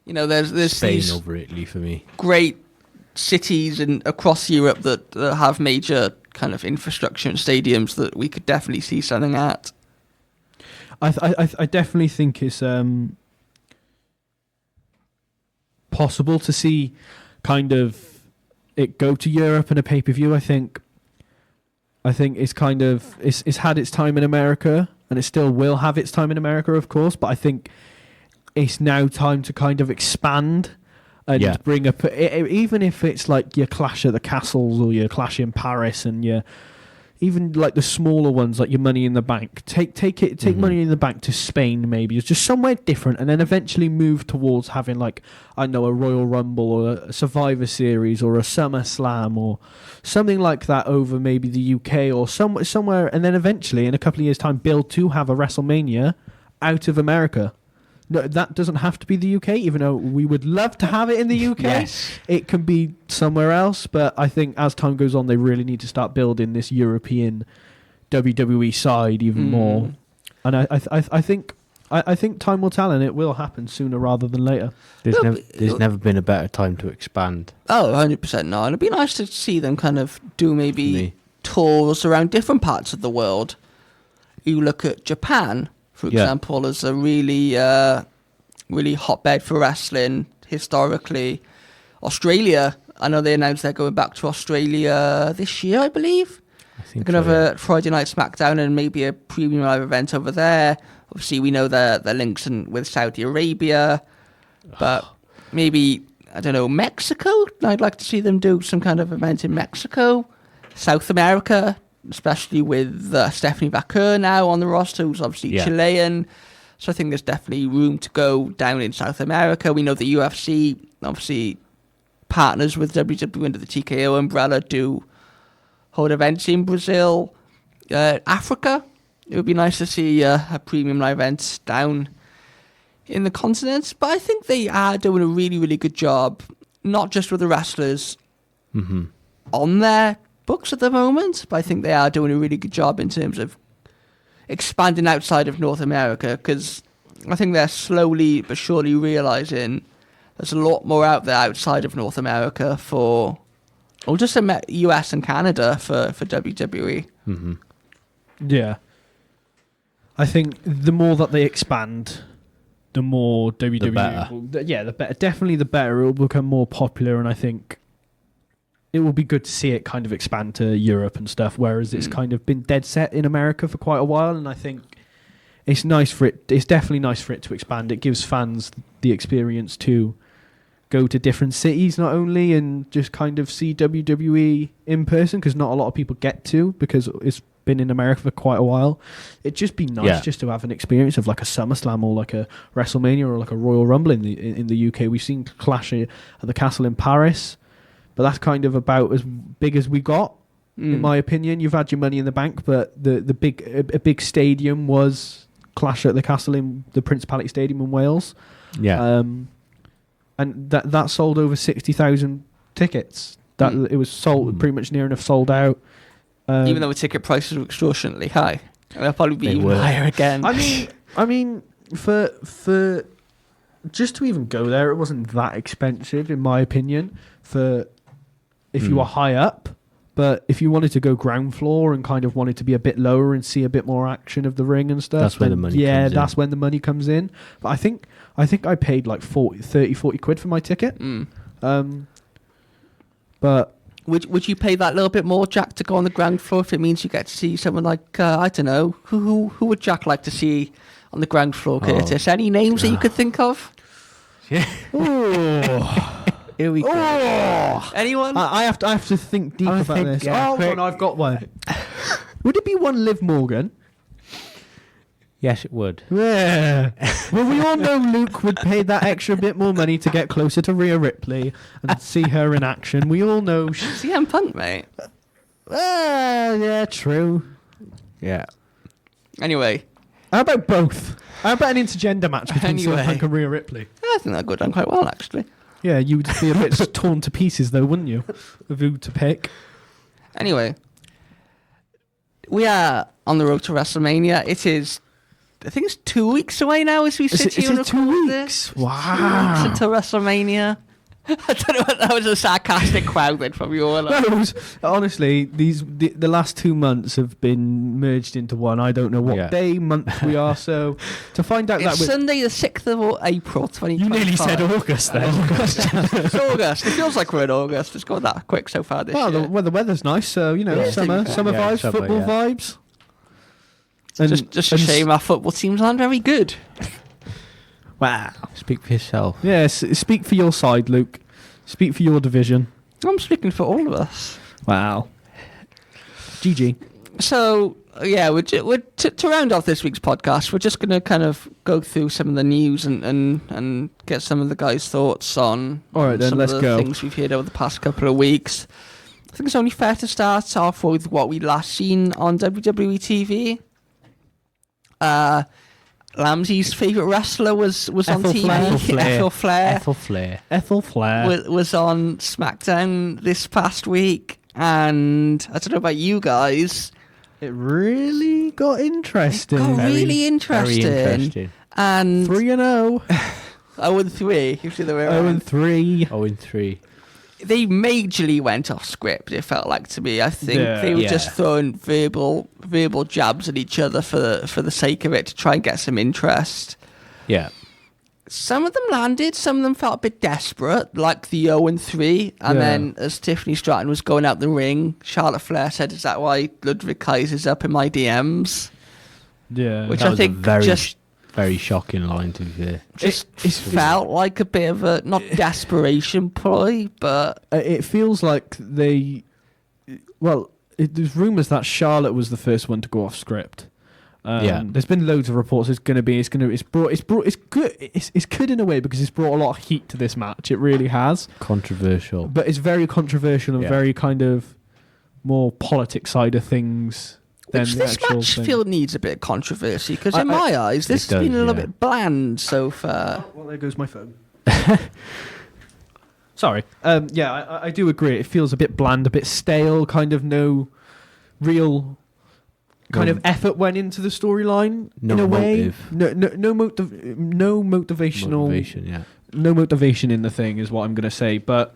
You know, there's Spain these over Italy for me. Great cities across Europe that have major kind of infrastructure and stadiums that we could definitely see something at. I definitely think it's possible to see kind of it go to Europe in a pay-per-view. I think it's kind of it's had its time in America and it still will have its time in America, of course, but I think it's now time to kind of expand and bring up, even if it's like your Clash at the Castles or your Clash in Paris and your even like the smaller ones like your Money in the Bank. Take Money in the Bank to Spain maybe. It's just somewhere different and then eventually move towards having like, I know, a Royal Rumble or a Survivor Series or a SummerSlam or something like that over maybe the UK or somewhere, and then eventually in a couple of years' time build to have a WrestleMania out of America. No, that doesn't have to be the UK, even though we would love to have it in the UK. Yes. It can be somewhere else, but I think as time goes on, they really need to start building this European WWE side even more. And I think time will tell, and it will happen sooner rather than later. There's never been a better time to expand. Oh, 100% no. And it'd be nice to see them kind of do maybe tours around different parts of the world. You look at Japan, for example, as a really hotbed for wrestling historically. Australia, I know they announced they're going back to Australia this year, I believe. I think they're going to have a Friday Night SmackDown and maybe a premium live event over there. Obviously, we know their links with Saudi Arabia, but maybe, I don't know, Mexico? I'd like to see them do some kind of event in Mexico. South America, especially with Stephanie Vaquer now on the roster, who's obviously Chilean. So I think there's definitely room to go down in South America. We know the UFC, obviously, partners with WWE under the TKO umbrella, do hold events in Brazil. Africa, it would be nice to see a premium live event down in the continent. But I think they are doing a really, really good job, not just with the wrestlers on their books at the moment, but I think they are doing a really good job in terms of expanding outside of North America, because I think they're slowly but surely realising there's a lot more out there outside of North America or just US and Canada for WWE. Yeah. I think the more that they expand, the more WWE, The better. the better. Definitely the better. It will become more popular, and I think it will be good to see it kind of expand to Europe and stuff. Whereas it's kind of been dead set in America for quite a while, and I think it's nice for it. It's definitely nice for it to expand. It gives fans the experience to go to different cities, not only, and just kind of see WWE in person, because not a lot of people get to, because it's been in America for quite a while. It'd just be nice just to have an experience of like a SummerSlam or like a WrestleMania or like a Royal Rumble in the UK. We've seen Clash at the Castle in Paris, but that's kind of about as big as we got, in my opinion. You've had your Money in the Bank, but a big stadium was Clash at the Castle in the Principality Stadium in Wales. Yeah. And that sold over 60,000 tickets. That it was sold pretty much near enough sold out. Even though the ticket prices were extortionately high, and they'll probably be even higher again. I mean, for just to even go there, it wasn't that expensive, in my opinion. For if you were high up, but if you wanted to go ground floor and kind of wanted to be a bit lower and see a bit more action of the ring and stuff, that's where the money comes in. That's when the money comes in. But I think I paid like 40 quid for my ticket. But would you pay that little bit more, Jack, to go on the ground floor if it means you get to see someone like I don't know, who would Jack like to see on the ground floor, Curtis? Any names that you could think of? Yeah. Here we go. Anyone? I have to think deep about this. Yeah, No, I've got one. Would it be one Liv Morgan? Yes, it would. Yeah. Well, we all know Luke would pay that extra bit more money to get closer to Rhea Ripley and see her in action. We all know. CM Punk, mate. Yeah, true. Yeah. Anyway. How about both? How about an intergender match between Anyway. CM Punk and Rhea Ripley? I think that'd go down quite well, actually. Yeah, you would be a bit torn to pieces, though, wouldn't you? Of who to pick. Anyway. We are on the road to WrestleMania. It is, I think it's 2 weeks away now as we sit here and record 2 this. weeks? Wow. 2 weeks until WrestleMania. I don't know what that was, a sarcastic crowd then from you all. No, it was, honestly, the last 2 months have been merged into one. I don't know what day, month we are. So to find out it's Sunday the 6th of April 2025. You nearly said August then. It's August. It feels like we're in August. It's gone that quick so far this year. The weather's nice, so summer vibes, football vibes. And just a shame our football teams aren't very good. Wow. Speak for yourself. Yes, speak for your side, Luke. Speak for your division. I'm speaking for all of us. Wow. GG. So, yeah, to round off this week's podcast, we're just going to kind of go through some of the news and get some of the guys' thoughts on all right, then, some let's of the go. things we've heard over the past couple of weeks. I think it's only fair to start off with what we last seen on WWE TV. Lamsey's favourite wrestler was on TV. Ethel Flair was on SmackDown this past week, and I don't know about you guys. It really got interesting. It got really interesting. Very interesting. And 3-0. 0-3. You see the way 0-3. 0-3. They majorly went off script, it felt like to me. I think they were just throwing verbal jabs at each other for the sake of it to try and get some interest. Yeah. Some of them landed, some of them felt a bit desperate, like the 0-3. And then as Tiffany Stratton was going out the ring, Charlotte Flair said, "Is that why Ludwig Kaiser's up in my DMs?" Yeah. Which that I think very shocking line to be fair. It felt like a bit of a, not desperation ploy, but it feels like there's rumours that Charlotte was the first one to go off script. There's been loads of reports. It's good in a way because it's brought a lot of heat to this match. It really has. Controversial, but it's very controversial and very kind of more politics side of things. Which this match feel needs a bit of controversy because in my eyes this has been a little bit bland so far. Well, there goes my phone. Sorry. I do agree. It feels a bit bland, a bit stale. Kind of no real kind of effort went into the storyline in a way. No motivation. No motivation in the thing is what I'm going to say. But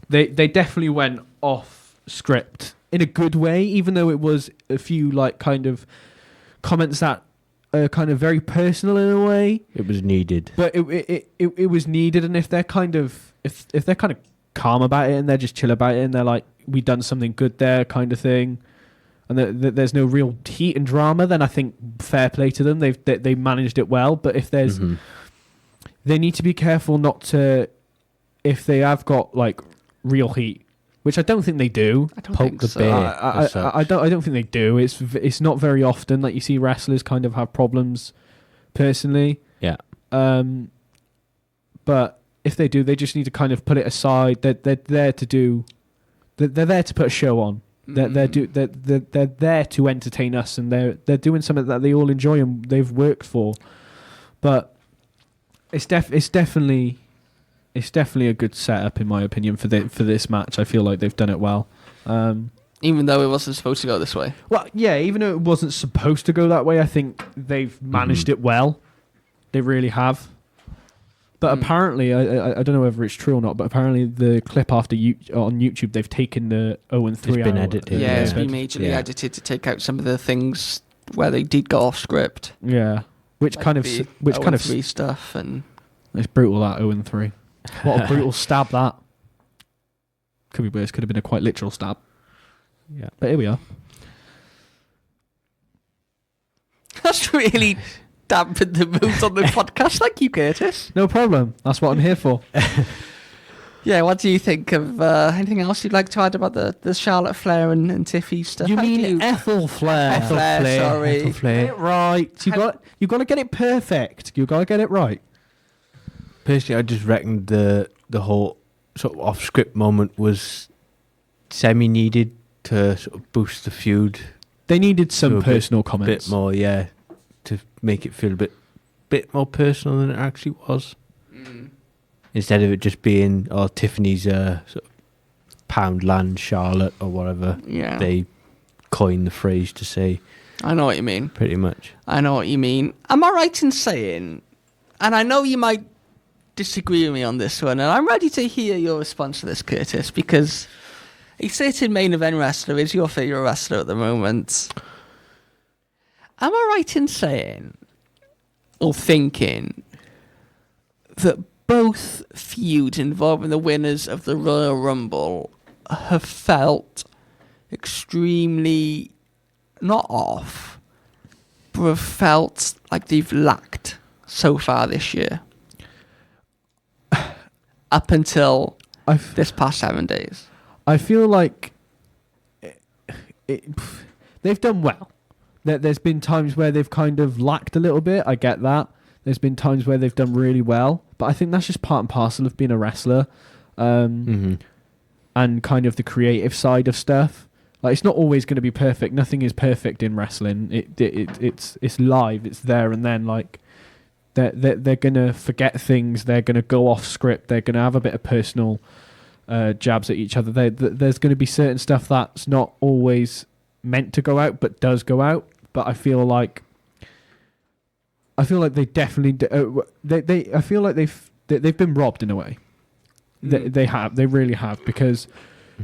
they definitely went off script in a good way, even though it was a few like kind of comments that kind of very personal in a way. It was needed. But it was needed, and if they're kind of if they're kind of calm about it and they're just chill about it and they're like, we done something good there, kind of thing, and there's no real heat and drama, then I think fair play to them. They managed it well. But if there's, they need to be careful not to, if they have got like real heat, which I don't think they do. I don't think so. I don't think they do. It's not very often that you see wrestlers kind of have problems personally. Yeah. But if they do, they just need to kind of put it aside. They're there to do. They're there to put a show on. They're there to entertain us, and they're doing something that they all enjoy and they've worked for. But it's definitely a good setup in my opinion for this match. I feel like they've done it well. Even though it wasn't supposed to go this way. Well, yeah, even though it wasn't supposed to go that way, I think they've managed it well. They really have. But apparently, I don't know whether it's true or not, but apparently the clip on YouTube, they've taken the 0-3 It's been edited. Yeah, it's been majorly edited to take out some of the things where they did go off script. Yeah, which Like kind of 0-3 stuff, and it's brutal, that 0-3. What a brutal stab that. Could be worse. Could have been a quite literal stab. Yeah, but here we are. That's really dampened the mood on the podcast. Thank you, Curtis. No problem. That's what I'm here for. Yeah, what do you think of anything else you'd like to add about the Charlotte Flair and Tiffy stuff? You mean Ethel Flair? Ethel Flair, sorry. Ethel Flair. Get it right. You got to get it perfect. You got to get it right. Personally, I just reckon the whole sort of off-script moment was semi-needed to sort of boost the feud. They needed some personal comments. A bit more, yeah, to make it feel a bit more personal than it actually was. Instead of it just being, Tiffany's sort of Poundland Charlotte or whatever. Yeah. They coined the phrase to say. I know what you mean. Pretty much. I know what you mean. Am I right in saying, and I know you might disagree with me on this one, and I'm ready to hear your response to this, Curtis, because a certain main event wrestler is your favourite wrestler at the moment. Am I right in saying, or thinking, that both feuds involving the winners of the Royal Rumble have felt extremely, not off, but have felt like they've lacked so far this year? Up until this past 7 days. I feel like they've done well. There's been times where they've kind of lacked a little bit. I get that. There's been times where they've done really well. But I think that's just part and parcel of being a wrestler. And kind of the creative side of stuff. Like, it's not always going to be perfect. Nothing is perfect in wrestling. It's live. It's there and then. Like, they're going to forget things. They're going to go off script. They're going to have a bit of personal jabs at each other. There's going to be certain stuff that's not always meant to go out, but does go out. But I feel like they definitely I feel like they've been robbed in a way. They really have, because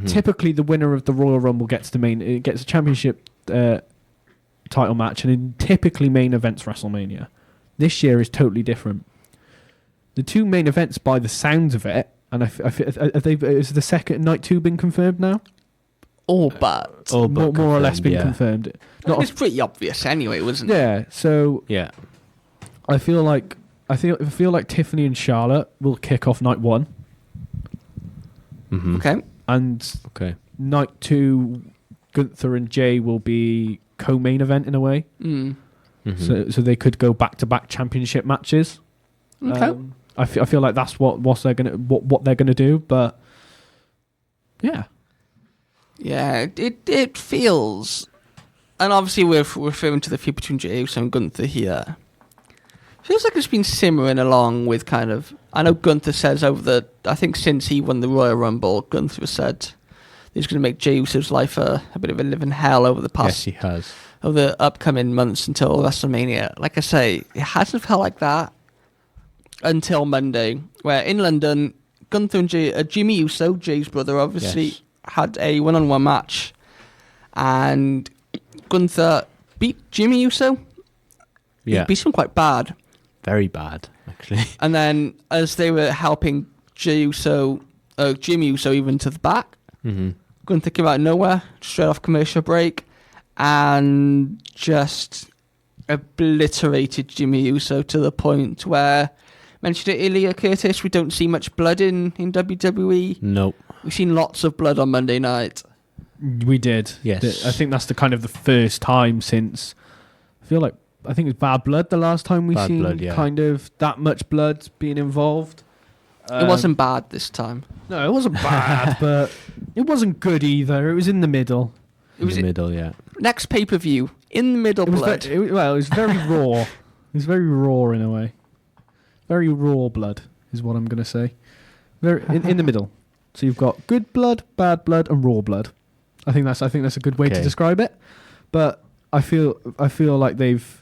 typically the winner of the Royal Rumble gets a championship title match, and in typically main events WrestleMania. This year is totally different. The two main events, by the sounds of it, and is the second night 2 been confirmed now? All but more or less been confirmed. It's pretty obvious anyway, wasn't it? Yeah. So yeah, I feel like Tiffany and Charlotte will kick off night 1. Okay. And night 2, Gunther and Jay will be co-main event in a way. So they could go back-to-back championship matches. Okay. I feel like that's what they're gonna do, but yeah. Yeah, it feels, and obviously we're referring to the feud between Jey Uso and Gunther here. Feels like it's been simmering along with kind of. I know Gunther says I think since he won the Royal Rumble, Gunther said he's going to make Jey Uso's life a bit of a living hell over the past. Yes, he has. Over the upcoming months until WrestleMania. Like I say, it hasn't felt like that until Monday, where in London, Gunther and Jimmy Uso, Jay's brother, obviously had a one-on-one match, and Gunther beat Jimmy Uso Yeah. He beat him quite bad. Very bad, actually. And then as they were helping Jimmy Uso even to the back, Gunther came out of nowhere, straight off commercial break, and just obliterated Jimmy Uso to the point where, mentioned it earlier, Curtis, we don't see much blood in WWE. Nope. We've seen lots of blood on Monday night. We did. Yes. I think that's the kind of the first time since, I think it was Bad Blood the last time we seen kind of that much blood being involved. It wasn't bad this time. No, it wasn't bad, but it wasn't good either. It was in the middle. It was in the middle, yeah. Next pay-per-view, in the middle blood. It was very raw. It was very raw in a way. Very raw blood is what I'm going to say. Very in the middle. So you've got good blood, bad blood, and raw blood. I think that's a good way to describe it. But I feel like they've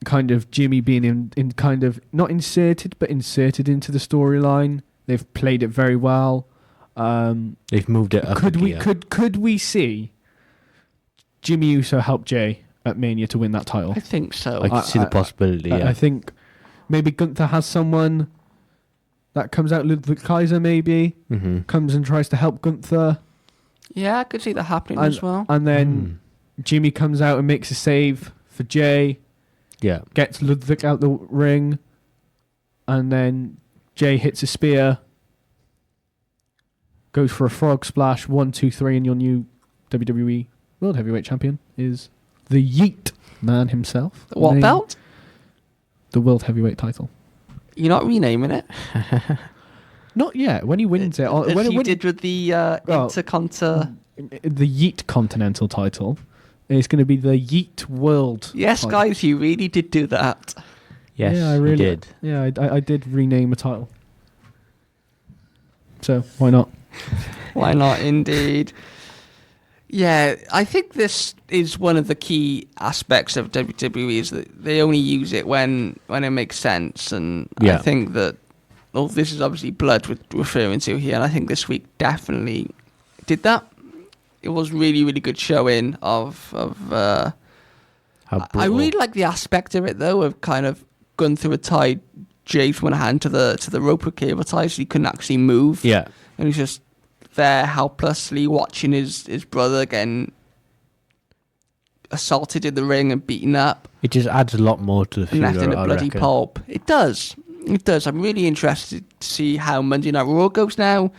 kind of Jimmy being in kind of not inserted but inserted into the storyline. They've played it very well. They've moved it up. Could we see Jimmy Uso help Jay at Mania to win that title? I think so. I can see the possibility. I think maybe Gunther has someone that comes out. Ludwig Kaiser maybe comes and tries to help Gunther. Yeah, I could see that happening as well. And then Jimmy comes out and makes a save for Jay. Yeah. Gets Ludwig out the ring. And then Jay hits a spear. Goes for a frog splash. 1, 2, 3. And your new WWE World Heavyweight Champion is the Yeet Man himself. What belt? The World Heavyweight title. You're not renaming it? Not yet. When he wins it. As when you did with the Intercontinental. The Yeet Continental title. It's going to be the Yeet World. Yes, title. guys, you really did do that. Yes, yeah, I really did. Yeah, I did rename a title. So, why not? Why not, indeed. Yeah, I think this is one of the key aspects of WWE is that they only use it when it makes sense. And I think that, this is obviously blood we're referring to here, and I think this week definitely did that. It was really, really good showing of I really like the aspect of it though, of kind of Gunther had tied Jay's one hand to the rope with cable ties, so he couldn't actually move. Yeah. And he's just there helplessly watching his brother getting assaulted in the ring and beaten up. It just adds a lot more to the feud. Left in a bloody pulp. It does. I'm really interested to see how Monday Night Raw goes now.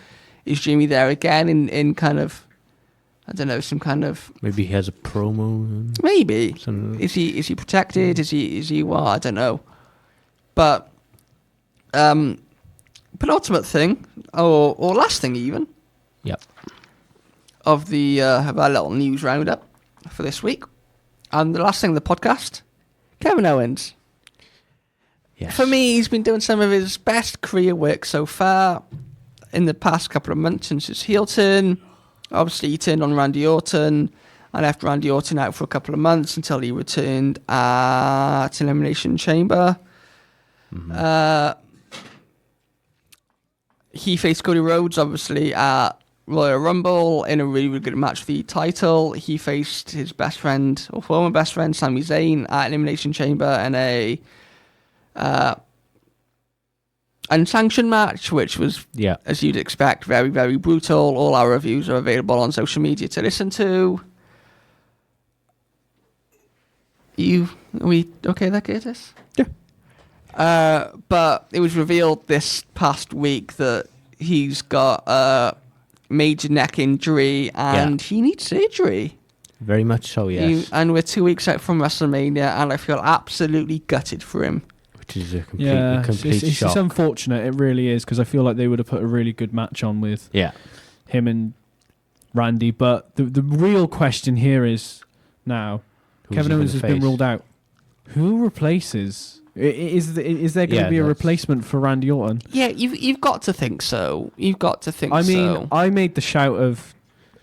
Is Jimmy there again in kind of, I don't know, some kind of... Maybe he has a promo. Maybe. Is he protected? Is he what? I don't know. But penultimate thing, or last thing even. Yep. Of our little news roundup for this week. And the last thing of the podcast, Kevin Owens. Yes. For me, he's been doing some of his best career work so far in the past couple of months since his heel turn. Obviously, he turned on Randy Orton and left Randy Orton out for a couple of months until he returned at Elimination Chamber. He faced Cody Rhodes, obviously, at Royal Rumble in a really, really good match for the title. He faced his best friend, or former best friend, Sami Zayn, at Elimination Chamber in a unsanctioned match, which was, as you'd expect, very, very brutal. All our reviews are available on social media to listen to. Are we okay there, Curtis? Yeah. But it was revealed this past week that he's got a major neck injury and he needs surgery. Very much so, yes. And we're 2 weeks out from WrestleMania, and I feel absolutely gutted for him. Which is a complete shock. It's unfortunate, it really is, because I feel like they would have put a really good match on with him and Randy. But the real question here is now, Kevin Owens has been ruled out. Who replaces? Is there going to be a replacement for Randy Orton? Yeah, you've got to think so. I mean, I made the shout of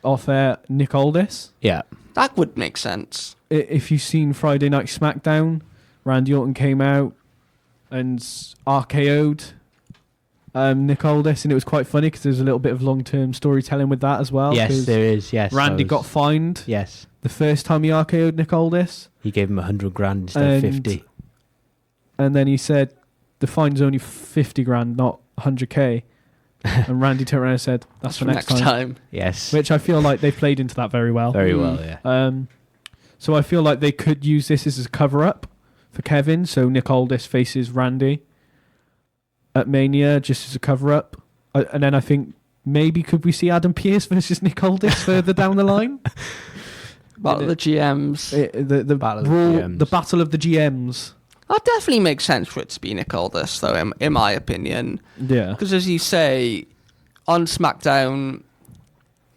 off air Nick Aldis. Yeah. That would make sense. If you've seen Friday Night SmackDown, Randy Orton came out and RKO'd Nick Aldis, and it was quite funny because there's a little bit of long-term storytelling with that as well. Yes, there is, yes. Randy got fined the the first time he RKO'd Nick Aldis. He gave him 100 grand instead of 50. And then he said, the fine's only 50 grand, not 100k. And Randy turned around and said, that's for next time. Yes. Which I feel like they played into that very well. Very well, yeah. So I feel like they could use this as a cover-up for Kevin. So Nick Aldis faces Randy at Mania just as a cover-up. And then I think maybe could we see Adam Pearce versus Nick Aldis further down the line? Battle of the GMs. The Battle of the GMs. That definitely makes sense for it to be Nick Aldis, though, in my opinion. Yeah. Because as you say, on SmackDown,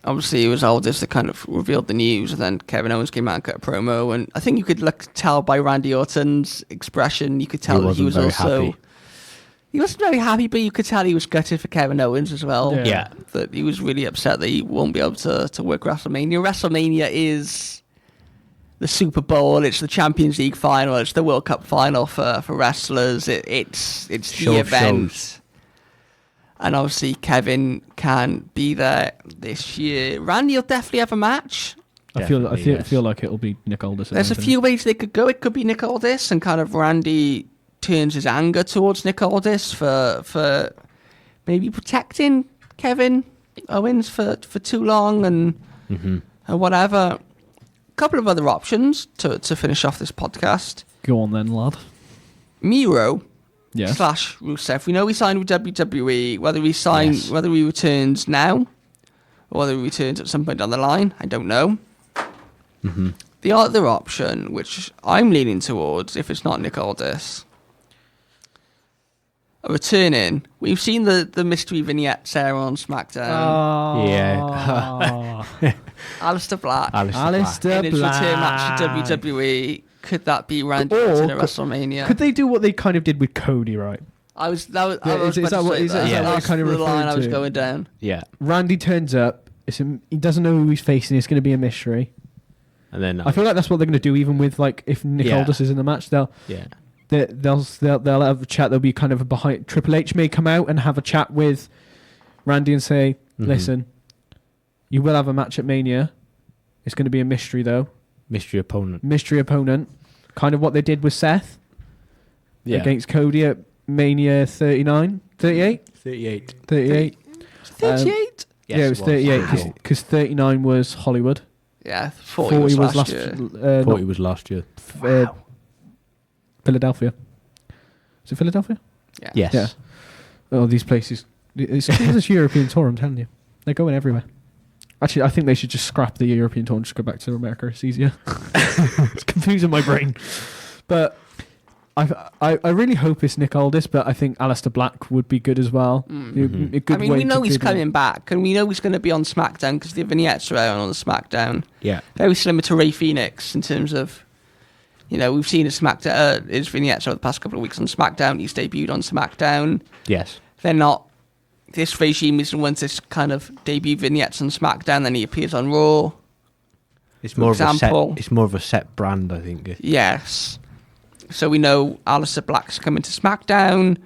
obviously it was Aldis that kind of revealed the news, and then Kevin Owens came out and cut a promo, and I think you could tell by Randy Orton's expression, you could tell that he was also... Happy. He wasn't very happy, but you could tell he was gutted for Kevin Owens as well. Yeah. That he was really upset that he won't be able to work WrestleMania. WrestleMania is the Super Bowl, it's the Champions League final, it's the World Cup final for wrestlers. It's the event. Shows. And obviously Kevin can be there this year. Randy will definitely have a match. I feel like it'll be Nick Aldis. There's a few ways they could go. It could be Nick Aldis, and kind of Randy turns his anger towards Nick Aldis for maybe protecting Kevin Owens for too long and whatever. A couple of other options to finish off this podcast. Go on then, lad. Miro / Yes. Rusev. We know he signed with WWE. Whether he returns now or whether he returns at some point down the line, I don't know. Mm-hmm. The other option, which I'm leaning towards, if it's not Nick Aldis, returning. We've seen the mystery vignettes there on SmackDown. Yeah. Alistair Black. Alistair in his return match at WWE. Could that be Randy Orton at WrestleMania? Could they do what they kind of did with Cody, right? Is that what kind of the line I was going down? Yeah. Randy turns up. He doesn't know who he's facing. It's going to be a mystery. And then I feel like that's what they're going to do. Even with if Nick Aldis is in the match, they'll have a chat. There'll be kind of a behind. Triple H may come out and have a chat with Randy and say, "Listen, you will have a match at Mania. It's going to be a mystery, though. Mystery opponent. Kind of what they did with Seth against Cody at Mania 39, 38? 38. 38? Yeah, it was 38 because 39 was Hollywood. Yeah, 40 was last year. 40 was last year. Wow. Philadelphia. Is it Philadelphia? Yeah. Yes. Yeah. Oh, these places. It's this European tour, I'm telling you. They're going everywhere. Actually, I think they should just scrap the European tour and just go back to America. It's easier. It's confusing my brain. But I really hope it's Nick Aldis, but I think Alistair Black would be good as well. We know he's coming back, and we know he's going to be on SmackDown because the vignettes are out on the SmackDown. Yeah. Very similar to Rey Fenix in terms of, we've seen his vignettes over the past couple of weeks on SmackDown. He's debuted on SmackDown. Yes. They're not. This regime isn't one to kind of debut vignettes on SmackDown, then he appears on Raw. It's more of a set brand, I think. Yes. So we know Alistair Black's coming to SmackDown.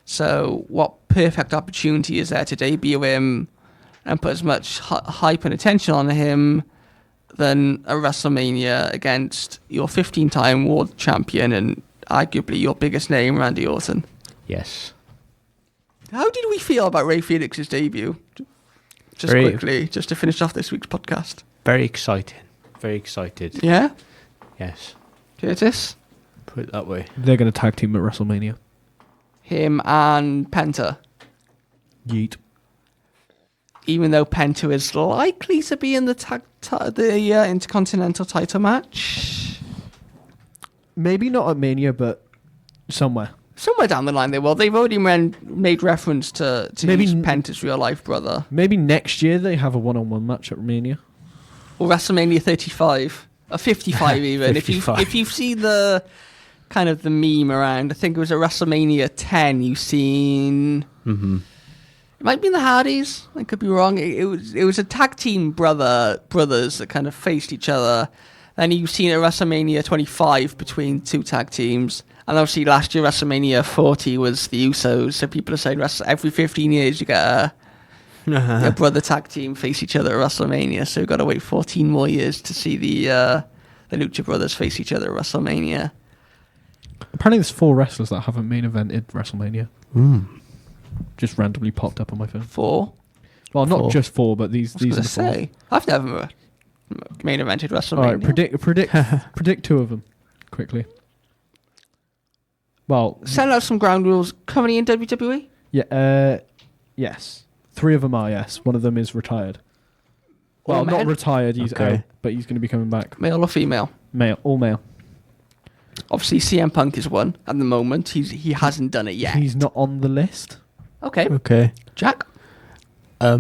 So what perfect opportunity is there to debut him and put as much hype and attention on him than a WrestleMania against your 15-time world champion and arguably your biggest name, Randy Orton. Yes. How did we feel about Rey Fenix's debut? Quickly, just to finish off this week's podcast. Very exciting. Very excited. Yeah? Yes. Curtis? Put it that way. They're going to tag team at WrestleMania. Him and Penta. Yeet. Even though Penta is likely to be in the Intercontinental title match. Maybe not at Mania, but somewhere. Somewhere down the line they will. They've already made reference to maybe Penta's real life brother. Maybe next year they have a one-on-one match at Mania. Or WrestleMania 35. Or 55 even. 55. If you've seen the kind of the meme around, I think it was at WrestleMania 10 you've seen... Mm-hmm. It might be the Hardys. I could be wrong. It was a tag team brothers that kind of faced each other. Then you've seen at WrestleMania 25 between two tag teams. And obviously last year WrestleMania 40 was the Usos. So people are saying every 15 years you get your brother tag team face each other at WrestleMania. So we've got to wait 14 more years to see the Lucha Brothers face each other at WrestleMania. Apparently there's 4 wrestlers that haven't main evented WrestleMania. Just randomly popped up on my phone. 4? Well, not 4. just 4, but these are the 4. Say, I've never main evented WrestleMania. All right, predict 2 of them quickly. Well, Send out some ground rules. Currently in WWE? yeah, yes. 3 of them are, yes. One of them is retired. Well, All not men? retired, he's Okay. out, but he's going to be coming back. Male or female? Male, all male. Obviously, CM Punk is one at the moment. He hasn't done it yet. He's not on the list. Okay. Okay. Jack? I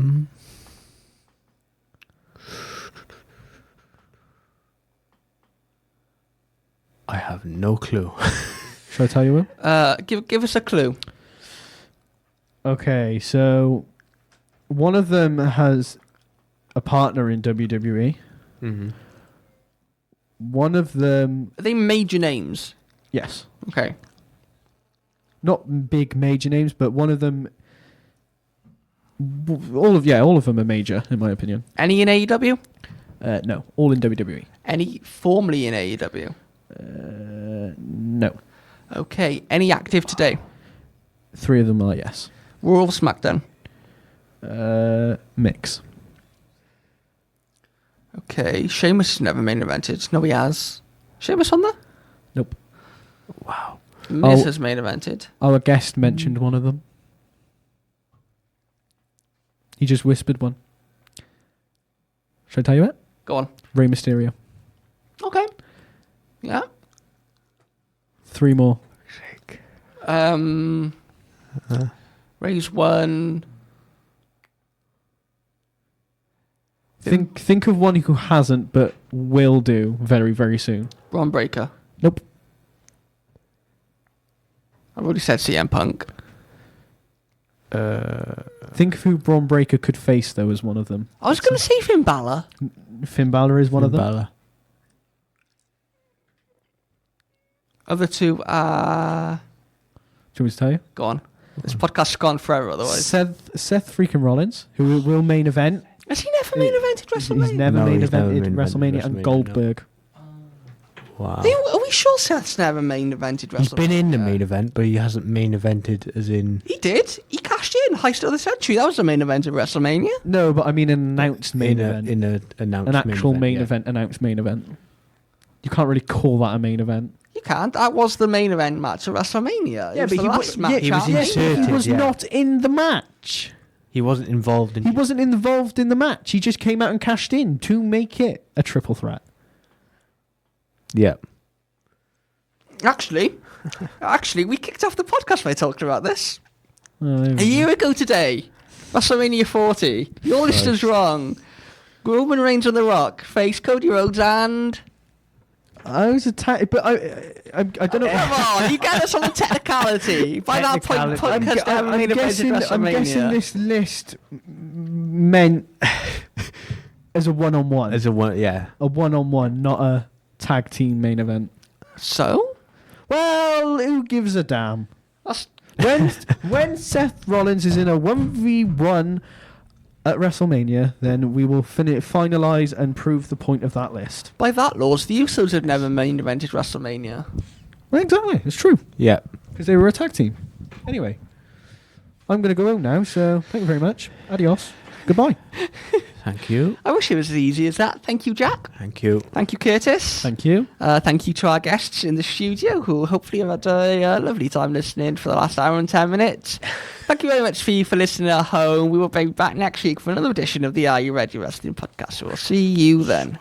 have no clue. Shall I tell you one? Give us a clue. Okay, so one of them has a partner in WWE. Mm-hmm. One of them, Are they major names? yes, Okay. not big major names, but one of them, all of them are major in my opinion. Any in AEW? No, all in WWE. Any formerly in AEW? No, Okay. Any active today? 3 of them are yes. Raw or SmackDown? Mix. Okay. Sheamus has never main evented. No, he has. Sheamus on there? Nope. Wow. Miz Oh. has main evented. Our guest mentioned one of them. He just whispered one. Should I tell you it? Go on. Rey Mysterio. Okay. Yeah. 3 more. Ray's one. Think of one who hasn't but will do very, very soon. Braun Breaker. Nope. I've already said CM Punk. Think of who Braun Breaker could face, though, as one of them. I was going to say Finn Balor. Finn Balor is one of them. Balor. Other 2 Do you want me to tell you? go on. This podcast's gone forever otherwise. Seth freaking Rollins, who will main event. Has he never main evented WrestleMania? He's never No, main he's never evented main evented WrestleMania and WrestleMania, Goldberg. Wow. Are we sure Seth's never main evented WrestleMania? He's been in the main event, but he hasn't main evented as in... He did. He cashed in. Heist of the Century. That was the main event of WrestleMania. No, but I mean an announced main in event. In a announced An actual main yeah. event, announced main event. You can't really call that a main event. You can't. That was the main event match of WrestleMania. It was the last match. he was at Mania. inserted. He was yeah. not in the match. He wasn't involved in... He wasn't involved in the match. He just came out and cashed in to make it a triple threat. Yeah. Actually, we kicked off the podcast by talking about this. Oh, there we A go. year ago today, WrestleMania 40. Your list is wrong. Roman Reigns on The Rock face Cody Rhodes and... I was attacked, but I don't know. Come on, you get us on the technicality. By that point, Technicality. podcast never main evented WrestleMania. I'm guessing this list meant as a one-on-one. As a one... Yeah. A one-on-one, not a tag team main event. So? Well, who gives a damn? That's... When Seth Rollins is in a 1v1 at WrestleMania, then we will finalise and prove the point of that list. By that laws, the Usos have never main evented WrestleMania. Well, exactly, it's true. Yeah. Because they were a tag team. Anyway, I'm going to go home now, so thank you very much. Adios. Goodbye. Thank you. I wish it was as easy as that. Thank you, Jack. Thank you. Thank you, Curtis. Thank you. Thank you to our guests in the studio who hopefully have had a lovely time listening for the last hour and 10 minutes. Thank you very much for listening at home. We will be back next week for another edition of the Are You Ready Wrestling podcast. So we'll see you then.